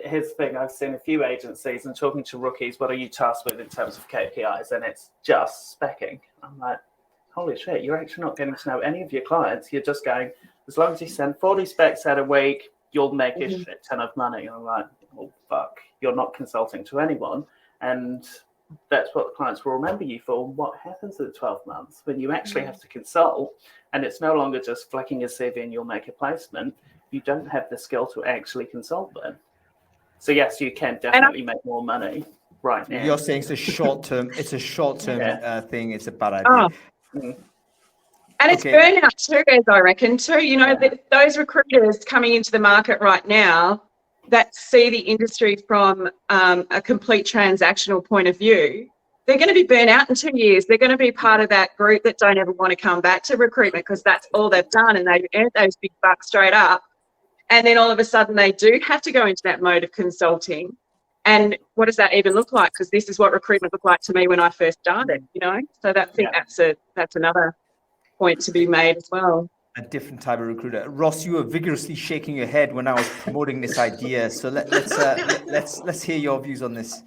here's the thing, I've seen a few agencies and talking to rookies, what are you tasked with in terms of KPIs? And it's just specking. I'm like, holy shit, you're actually not getting to know any of your clients. You're just going, as long as you send 40 specs out a week, you'll make a shit ton of money. And I'm like, oh, fuck, you're not consulting to anyone. And that's what the clients will remember you for. What happens in 12 months when you actually have to consult, and it's no longer just flicking a CV and you'll make a placement. You don't have the skill to actually consult them. So yes, you can definitely make more money right now. You're saying it's a short-term thing. It's a bad idea. And it's burnout too, as I reckon too. Those recruiters coming into the market right now that see the industry from a complete transactional point of view, they're going to be burnt out in 2 years. They're going to be part of that group that don't ever want to come back to recruitment because that's all they've done, and they've earned those big bucks straight up. And then all of a sudden they do have to go into that mode of consulting. And what does that even look like? Because this is what recruitment looked like to me when I first started, So that's another point to be made as well. A different type of recruiter. Ross, you were vigorously shaking your head when I was promoting this idea. So let's hear your views on this.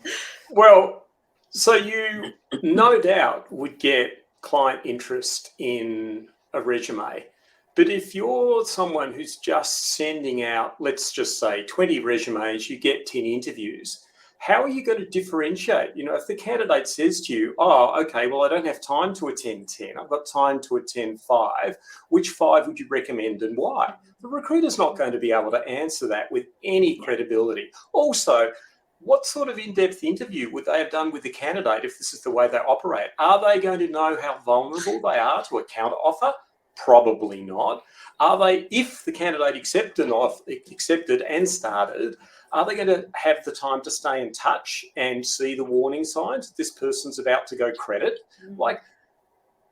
Well, so you no doubt would get client interest in a resume. But if you're someone who's just sending out, let's just say 20 resumes, you get 10 interviews, how are you going to differentiate? If the candidate says to you, oh, okay, well, I don't have time to attend 10, I've got time to attend 5, which 5 would you recommend and why? The recruiter's not going to be able to answer that with any credibility. Also, what sort of in-depth interview would they have done with the candidate if this is the way they operate? Are they going to know how vulnerable they are to a counter offer? Probably not. Are they, if the candidate accepted and started, are they going to have the time to stay in touch and see the warning signs that this person's about to go credit?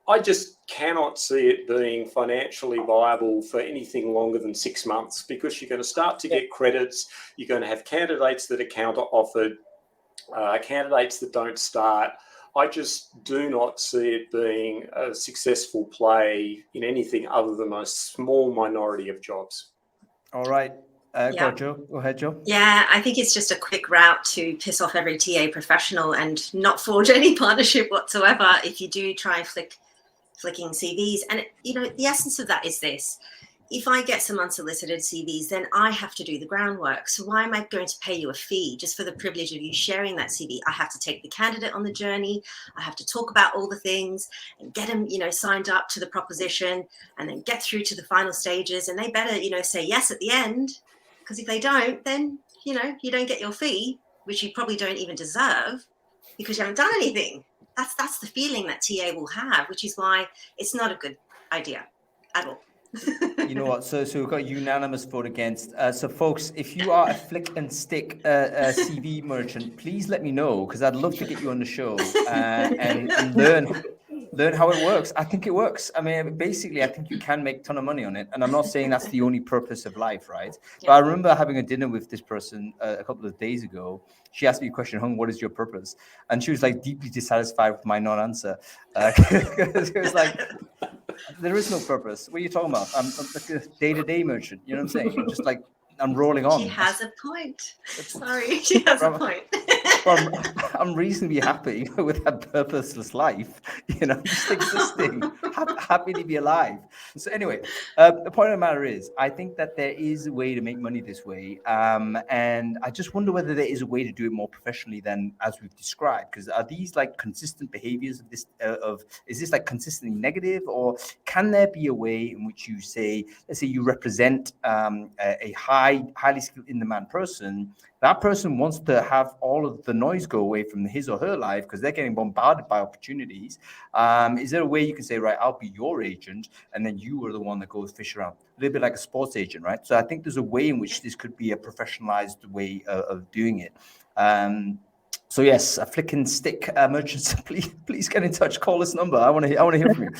I just cannot see it being financially viable for anything longer than 6 months, because you're going to start to get credits. You're going to have candidates that are counter offered, candidates that don't start. I just do not see it being a successful play in anything other than a small minority of jobs. All right. Go ahead, Jo. Yeah, I think it's just a quick route to piss off every TA professional and not forge any partnership whatsoever if you do try flicking CVs. And, the essence of that is this. If I get some unsolicited CVs, then I have to do the groundwork. So why am I going to pay you a fee just for the privilege of you sharing that CV? I have to take the candidate on the journey. I have to talk about all the things and get them, signed up to the proposition, and then get through to the final stages. And they better, say yes at the end. Because if they don't, then, you know, you don't get your fee, which you probably don't even deserve because you haven't done anything. That's the feeling that TA will have, which is why it's not a good idea at all. You know what? So we've got a unanimous vote against. So folks, if you are a flick and stick CV merchant, please let me know, because I'd love to get you on the show and learn how it works. I think it works. I mean, basically, I think you can make a ton of money on it. And I'm not saying that's the only purpose of life, right? Yeah. But I remember having a dinner with this person a couple of days ago. She asked me a question, Hung, what is your purpose? And she was like deeply dissatisfied with my non-answer. It was like, there is no purpose. What are you talking about? I'm like a day-to-day merchant. You know what I'm saying? Just like I'm rolling on. She has a point. Sorry, she has a point. I'm reasonably happy with that purposeless life, you know, just existing, happy to be alive. So anyway, the point of the matter is, I think that there is a way to make money this way, and I just wonder whether there is a way to do it more professionally than as we've described. Because are these like consistent behaviors of this? Is this like consistently negative, or can there be a way in which you say, let's say you represent a highly skilled in-demand person? That person wants to have all of the noise go away from his or her life because they're getting bombarded by opportunities. Is there a way you can say, right, I'll be your agent, and then you are the one that goes fish around? A little bit like a sports agent, right? So I think there's a way in which this could be a professionalized way of doing it. So yes, a flick and stick merchants, please get in touch. Call this number. I want to hear from you.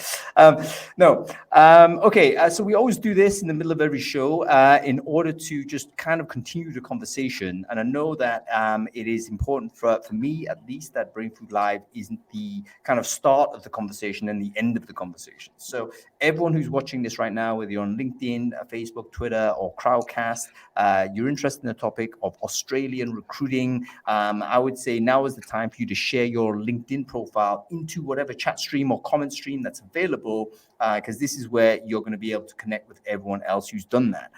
Okay. So we always do this in the middle of every show in order to just kind of continue the conversation. And I know that it is important for me, at least, that Brainfood Live isn't the kind of start of the conversation and the end of the conversation. So everyone who's watching this right now, whether you're on LinkedIn, Facebook, Twitter, or Crowdcast, you're interested in the topic of Australian recruiting, I would say now is the time for you to share your LinkedIn profile into whatever chat stream or comment stream that's available, because this is where you're going to be able to connect with everyone else who's done that.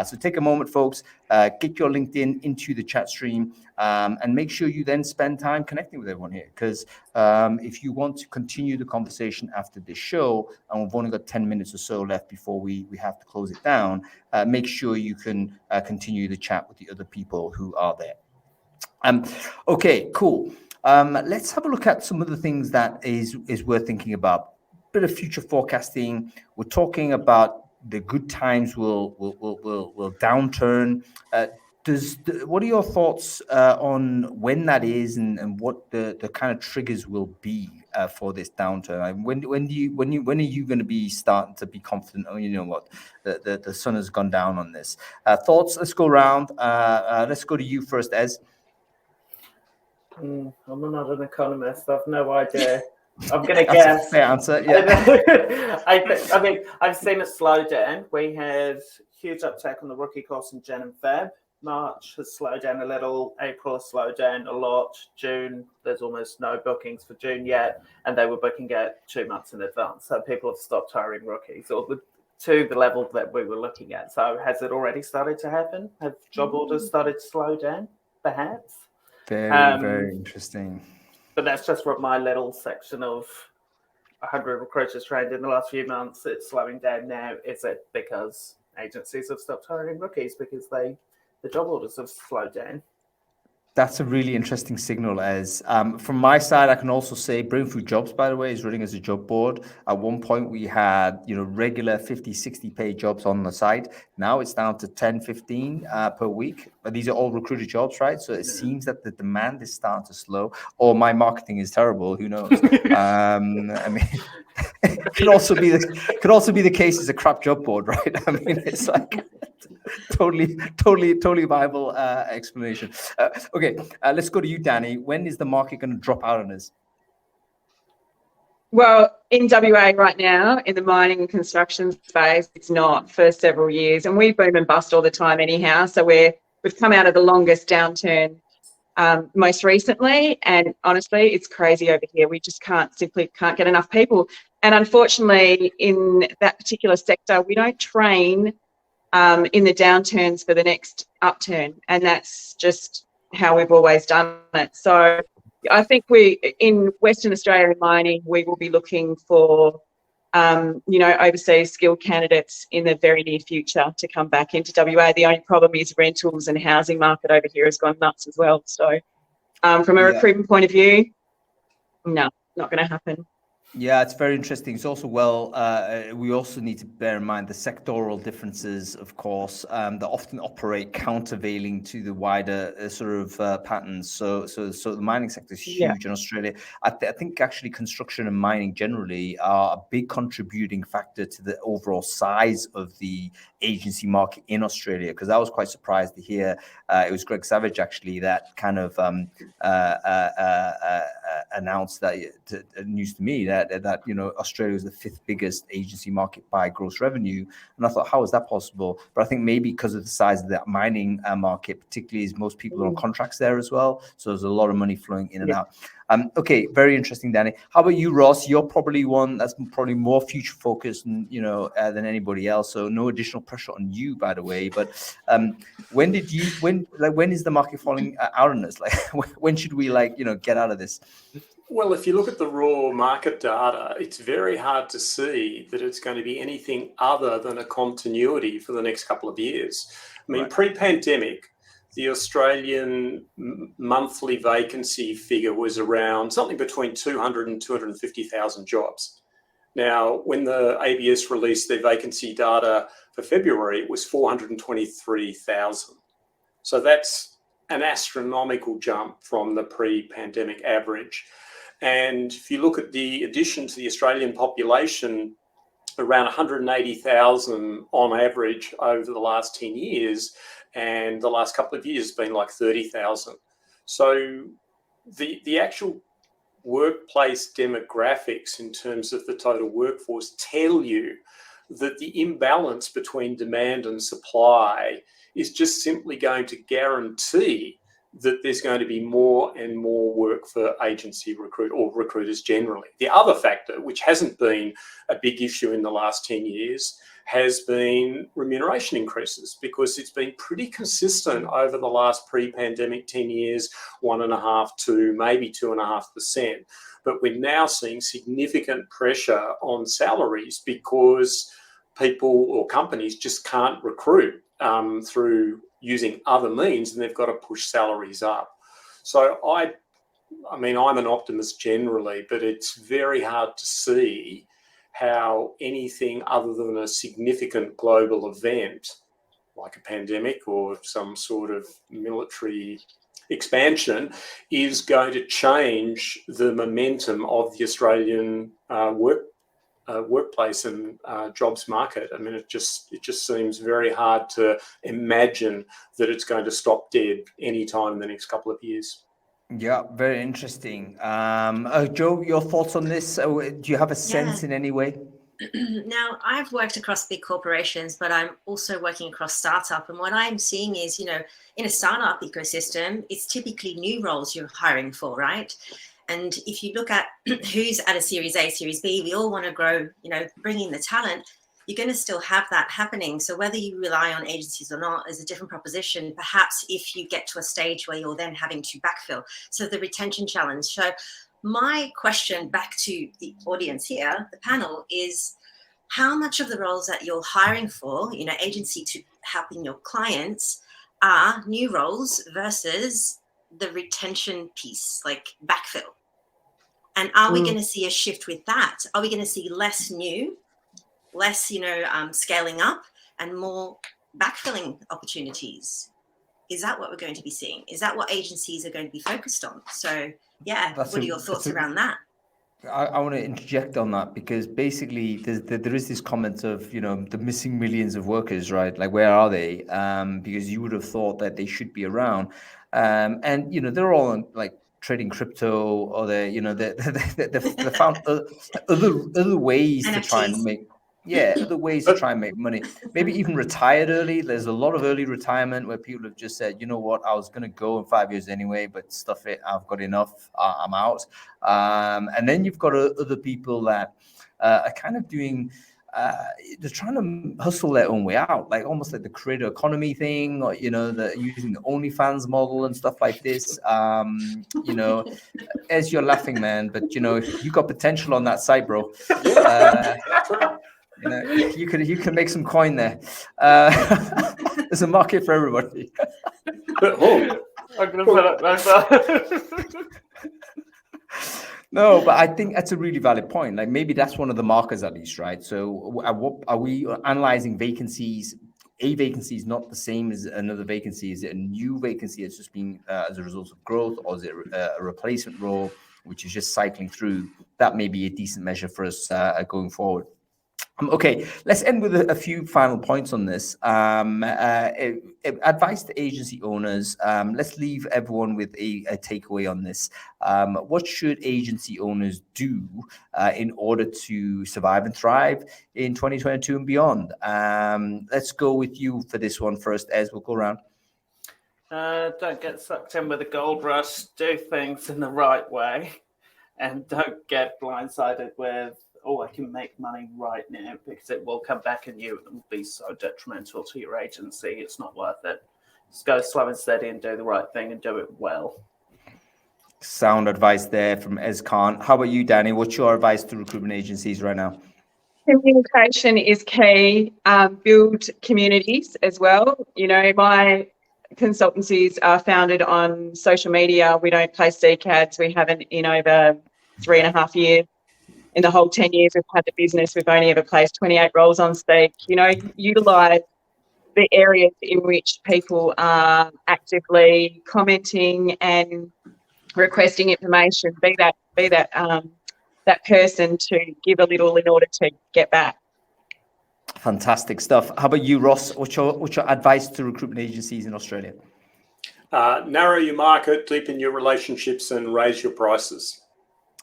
So take a moment, folks, get your LinkedIn into the chat stream, and make sure you then spend time connecting with everyone here, because if you want to continue the conversation after this show, and we've only got 10 minutes or so left before we have to close it down, make sure you can continue the chat with the other people who are there. Okay, cool. Let's have a look at some of the things that is worth thinking about. A bit of future forecasting. We're talking about the good times will downturn. What are your thoughts on when that is, and what the kind of triggers will be for this downturn? When are you going to be starting to be confident? Oh, you know what, the sun has gone down on this. Thoughts? Let's go around. Let's go to you first, Ez. I'm not an economist. I've no idea. I'm going to guess. That's a fair answer. Yeah. I mean, I've seen a slowdown. We had huge uptake on the rookie course in Jan and Feb. March has slowed down a little. April has slowed down a lot. June, there's almost no bookings for June yet, and they were booking it 2 months in advance. So people have stopped hiring rookies, or to the level that we were looking at. So has it already started to happen? Have job orders started to slow down, perhaps? Very interesting. But that's just from my little section of 100 recruiters trained in the last few months. It's slowing down now. Is it because agencies have stopped hiring rookies because the job orders have slowed down? That's a really interesting signal. As from my side, I can also say Brainfood Jobs, by the way, is running as a job board. At one point, we had regular 50, 60 paid jobs on the site. Now it's down to 10, 15 per week. But these are all recruited jobs, right? So it seems that the demand is starting to slow. Or my marketing is terrible. Who knows? I mean, it could also be the case as a crap job board, right? I mean, it's like totally viable explanation. Okay, let's go to you, Danny. When is the market going to drop out on us? Well, in WA right now, in the mining and construction space, it's not for several years, and we boom and bust all the time anyhow. So we've come out of the longest downturn most recently, and honestly, it's crazy over here. We just simply can't get enough people, and unfortunately, in that particular sector, we don't train in the downturns for the next upturn, and that's just how we've always done it. So I think in Western Australia in mining, we will be looking for overseas skilled candidates in the very near future to come back into WA. The only problem is rentals and housing market over here has gone nuts as well. So from a recruitment point of view, no, not going to happen. Yeah, it's very interesting. It's also we also need to bear in mind the sectoral differences, of course, that often operate countervailing to the wider patterns. So the mining sector is huge in Australia. I think actually construction and mining generally are a big contributing factor to the overall size of the agency market in Australia, because I was quite surprised to hear it was Greg Savage actually that kind of announced that news to me that Australia is the 5th biggest agency market by gross revenue, and I thought, how is that possible? But I think maybe because of the size of that mining market, particularly as most people are on contracts there as well, so there's a lot of money flowing in and out. Okay, very interesting, Danny. How about you, Ross? You're probably one that's probably more future focused, than anybody else. So no additional pressure on you, by the way. But when is the market falling out on us? Like, when should we get out of this? Well, if you look at the raw market data, it's very hard to see that it's going to be anything other than a continuity for the next couple of years. I mean, pre-pandemic, the Australian monthly vacancy figure was around something between 200 and 250,000 jobs. Now, when the ABS released their vacancy data for February, it was 423,000. So that's an astronomical jump from the pre-pandemic average. And if you look at the addition to the Australian population, around 180,000 on average over the last 10 years, and the last couple of years has been like 30,000. So the actual workplace demographics in terms of the total workforce tell you that the imbalance between demand and supply is just simply going to guarantee that there's going to be more and more work for agency recruiters generally. The other factor, which hasn't been a big issue in the last 10 years, has been remuneration increases, because it's been pretty consistent over the last pre-pandemic 10 years, 1.5% to maybe 2.5%. But we're now seeing significant pressure on salaries because people or companies just can't recruit through using other means, and they've got to push salaries up. So I mean, I'm an optimist generally, but it's very hard to see how anything other than a significant global event like a pandemic or some sort of military expansion is going to change the momentum of the Australian workplace and jobs market. I mean, it just seems very hard to imagine that it's going to stop dead anytime in the next couple of years. Yeah, very interesting. Joe, your thoughts on this? Do you have a sense in any way? Now, I've worked across big corporations, but I'm also working across startup. And what I'm seeing is, in a startup ecosystem, it's typically new roles you're hiring for, right? And if you look at who's at a Series A, Series B, we all want to grow, bring in the talent. You're going to still have that happening. So whether you rely on agencies or not is a different proposition, perhaps if you get to a stage where you're then having to backfill. So the retention challenge. So my question back to the audience here, the panel, is how much of the roles that you're hiring for, agency to helping your clients, are new roles versus the retention piece, like backfill? And are we going to see a shift with that? Are we going to see less new, less, scaling up, and more backfilling opportunities? Is that what we're going to be seeing? Is that what agencies are going to be focused on? So, yeah, what are your thoughts around that? I want to interject on that, because basically there is this comment of, the missing millions of workers, right? Like, where are they? Because you would have thought that they should be around. And, they're all on, like, trading crypto, or they found other ways NFTs. to try and make, other ways to try and make money. Maybe even retired early. There's a lot of early retirement where people have just said, you know what, I was going to go in 5 years anyway, but stuff it, I've got enough, I'm out. And then you've got other people that are kind of doing they're trying to hustle their own way out, like almost like the creator economy thing, or the using the OnlyFans model and stuff like this. As you're laughing, man, but you got potential on that site, bro. You can make some coin there. There's a market for everybody. I'm gonna put it like that. No, but I think that's a really valid point. Like maybe that's one of the markers at least, right? So what are we analyzing vacancies? A vacancy is not the same as another vacancy. Is it a new vacancy that's just been as a result of growth, or is it a replacement role which is just cycling through? That may be a decent measure for us going forward. Okay, let's end with a few final points on this. Advice to agency owners. Let's leave everyone with a takeaway on this. What should agency owners do in order to survive and thrive in 2022 and beyond? Let's go with you for this one first, Ez. We'll go around. Don't get sucked in with a gold rush. Do things in the right way, and don't get blindsided with, I can make money right now, because it will come back and you will be so detrimental to your agency. It's not worth it. Just go slow and steady and do the right thing and do it well. Sound advice there from Ez Khan. How about you, Danny? What's your advice to recruitment agencies right now? Communication is key. Build communities as well. My consultancies are founded on social media. We don't place DCADs. We haven't in over 3.5 years. In the whole 10 years we've had the business, we've only ever placed 28 roles on Seek. Utilise the areas in which people are actively commenting and requesting information. Be that person to give a little in order to get back. Fantastic stuff. How about you, Ross? What's your advice to recruitment agencies in Australia? Narrow your market, deepen your relationships, and raise your prices.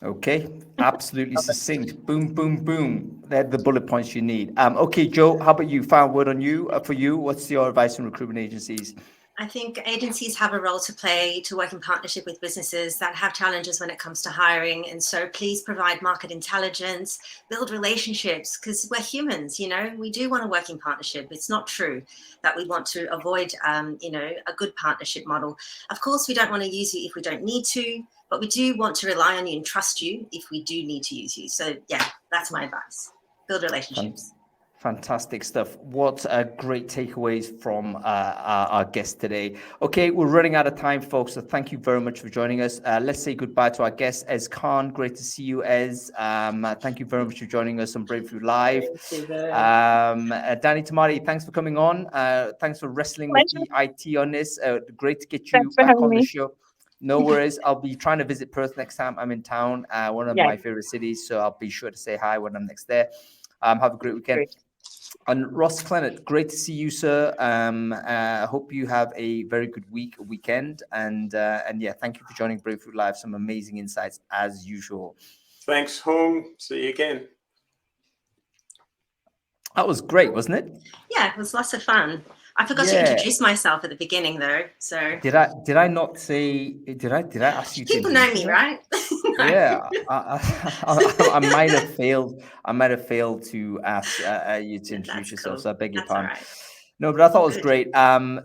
Okay, absolutely succinct. Boom, boom, boom. They're the bullet points you need. Okay, Joe, how about you? Final word on you. For you, what's your advice on recruitment agencies? I think agencies have a role to play to work in partnership with businesses that have challenges when it comes to hiring. And so please provide market intelligence, build relationships, because we're humans, we do want to work in partnership. It's not true that we want to avoid, a good partnership model. Of course, we don't want to use you if we don't need to, but we do want to rely on you and trust you if we do need to use you. So yeah, that's my advice. Build relationships. Fantastic stuff. What great takeaways from our guest today. Okay, we're running out of time, folks, so thank you very much for joining us. Let's say goodbye to our guest, Ez Khan. Great to see you, Ez. Thank you very much for joining us on Brainfood Live. Danny Tamari, thanks for coming on. Thanks for wrestling with the IT on this. Great to get you back on the show. No worries. I'll be trying to visit Perth next time I'm in town, one of my favorite cities, so I'll be sure to say hi when I'm next there. Have a great weekend. Great. And Ross Clennett, great to see you, sir. I hope you have a very good weekend. And yeah, thank you for joining Brainfood Live. Some amazing insights as usual. Thanks, Hung. See you again. That was great, wasn't it? Yeah, it was lots of fun. I forgot to introduce myself at the beginning, though. So did I not say? Did I ask you? People know me, right? No. Yeah, I might have failed. I might have failed to ask you to introduce yourself. Cool. So I beg your pardon. Right. No, but I thought it was great.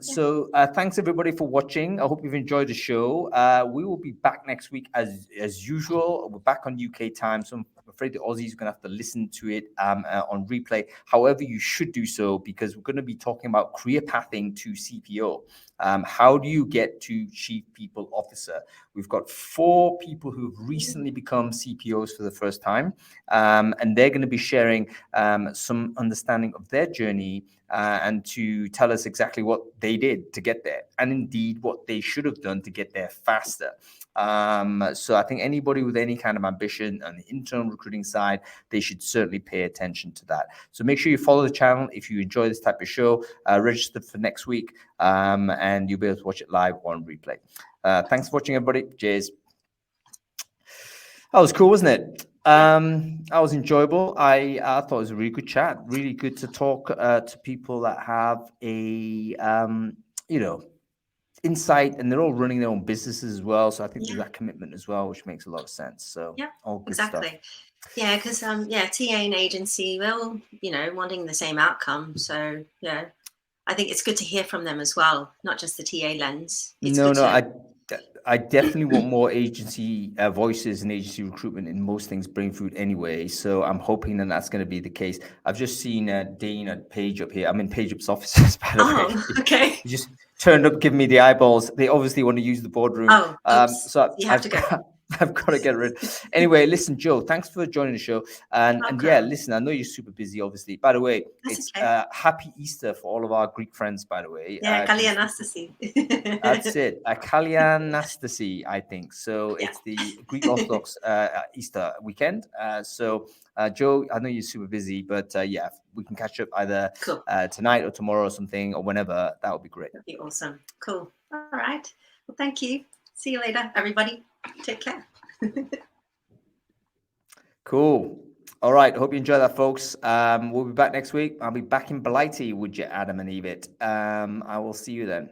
So thanks everybody for watching. I hope you've enjoyed the show. We will be back next week as usual. We're back on UK time, so I'm afraid the Aussies are going to have to listen to it on replay. However, you should do so, because we're going to be talking about career pathing to CPO. How do you get to Chief People Officer? We've got 4 people who've recently become CPOs for the first time, and they're going to be sharing some understanding of their journey and to tell us exactly what they did to get there, and indeed what they should have done to get there faster. So I think anybody with any kind of ambition on the internal recruiting side, they should certainly pay attention to that. So make sure you follow the channel if you enjoy this type of show. Register for next week, and you'll be able to watch it live on replay. Thanks for watching, everybody. Cheers. That was cool, wasn't it? That was enjoyable. I thought it was a really good chat. Really good to talk to people that have a, insight, and they're all running their own businesses as well. So I think Yeah. there's that commitment as well, which makes a lot of sense. So Yeah, all good exactly. stuff. Yeah, because TA and agency, we're all, wanting the same outcome. So yeah, I think it's good to hear from them as well, not just the TA lens. It's No, good to. I definitely want more agency voices and agency recruitment in most things Brainfood anyway. So I'm hoping that that's going to be the case. I've just seen Dean and Paige up here. I'm in Paige Up's offices, by the way. Okay. He just turned up, giving me the eyeballs. They obviously want to use the boardroom. Oh, oops. So You have to go. I've got to get rid. Anyway, listen, Joe, thanks for joining the show. And yeah, listen, I know you're super busy, obviously. By the way, That's it's okay. Happy Easter for all of our Greek friends, by the way. Yeah, Kali Anastasi. That's it. Kalianastasi, I think. So Yeah. it's the Greek Orthodox Easter weekend. So Joe, I know you're super busy, but yeah, if we can catch up either Cool. tonight or tomorrow or something or whenever. That would be great. That'd be awesome. Cool. All right. Well, thank you. See you later, everybody. Take care. Cool. All right. Hope you enjoy that, folks. We'll be back next week. I'll be back in Blighty, would you, Adam and Evit? I will see you then.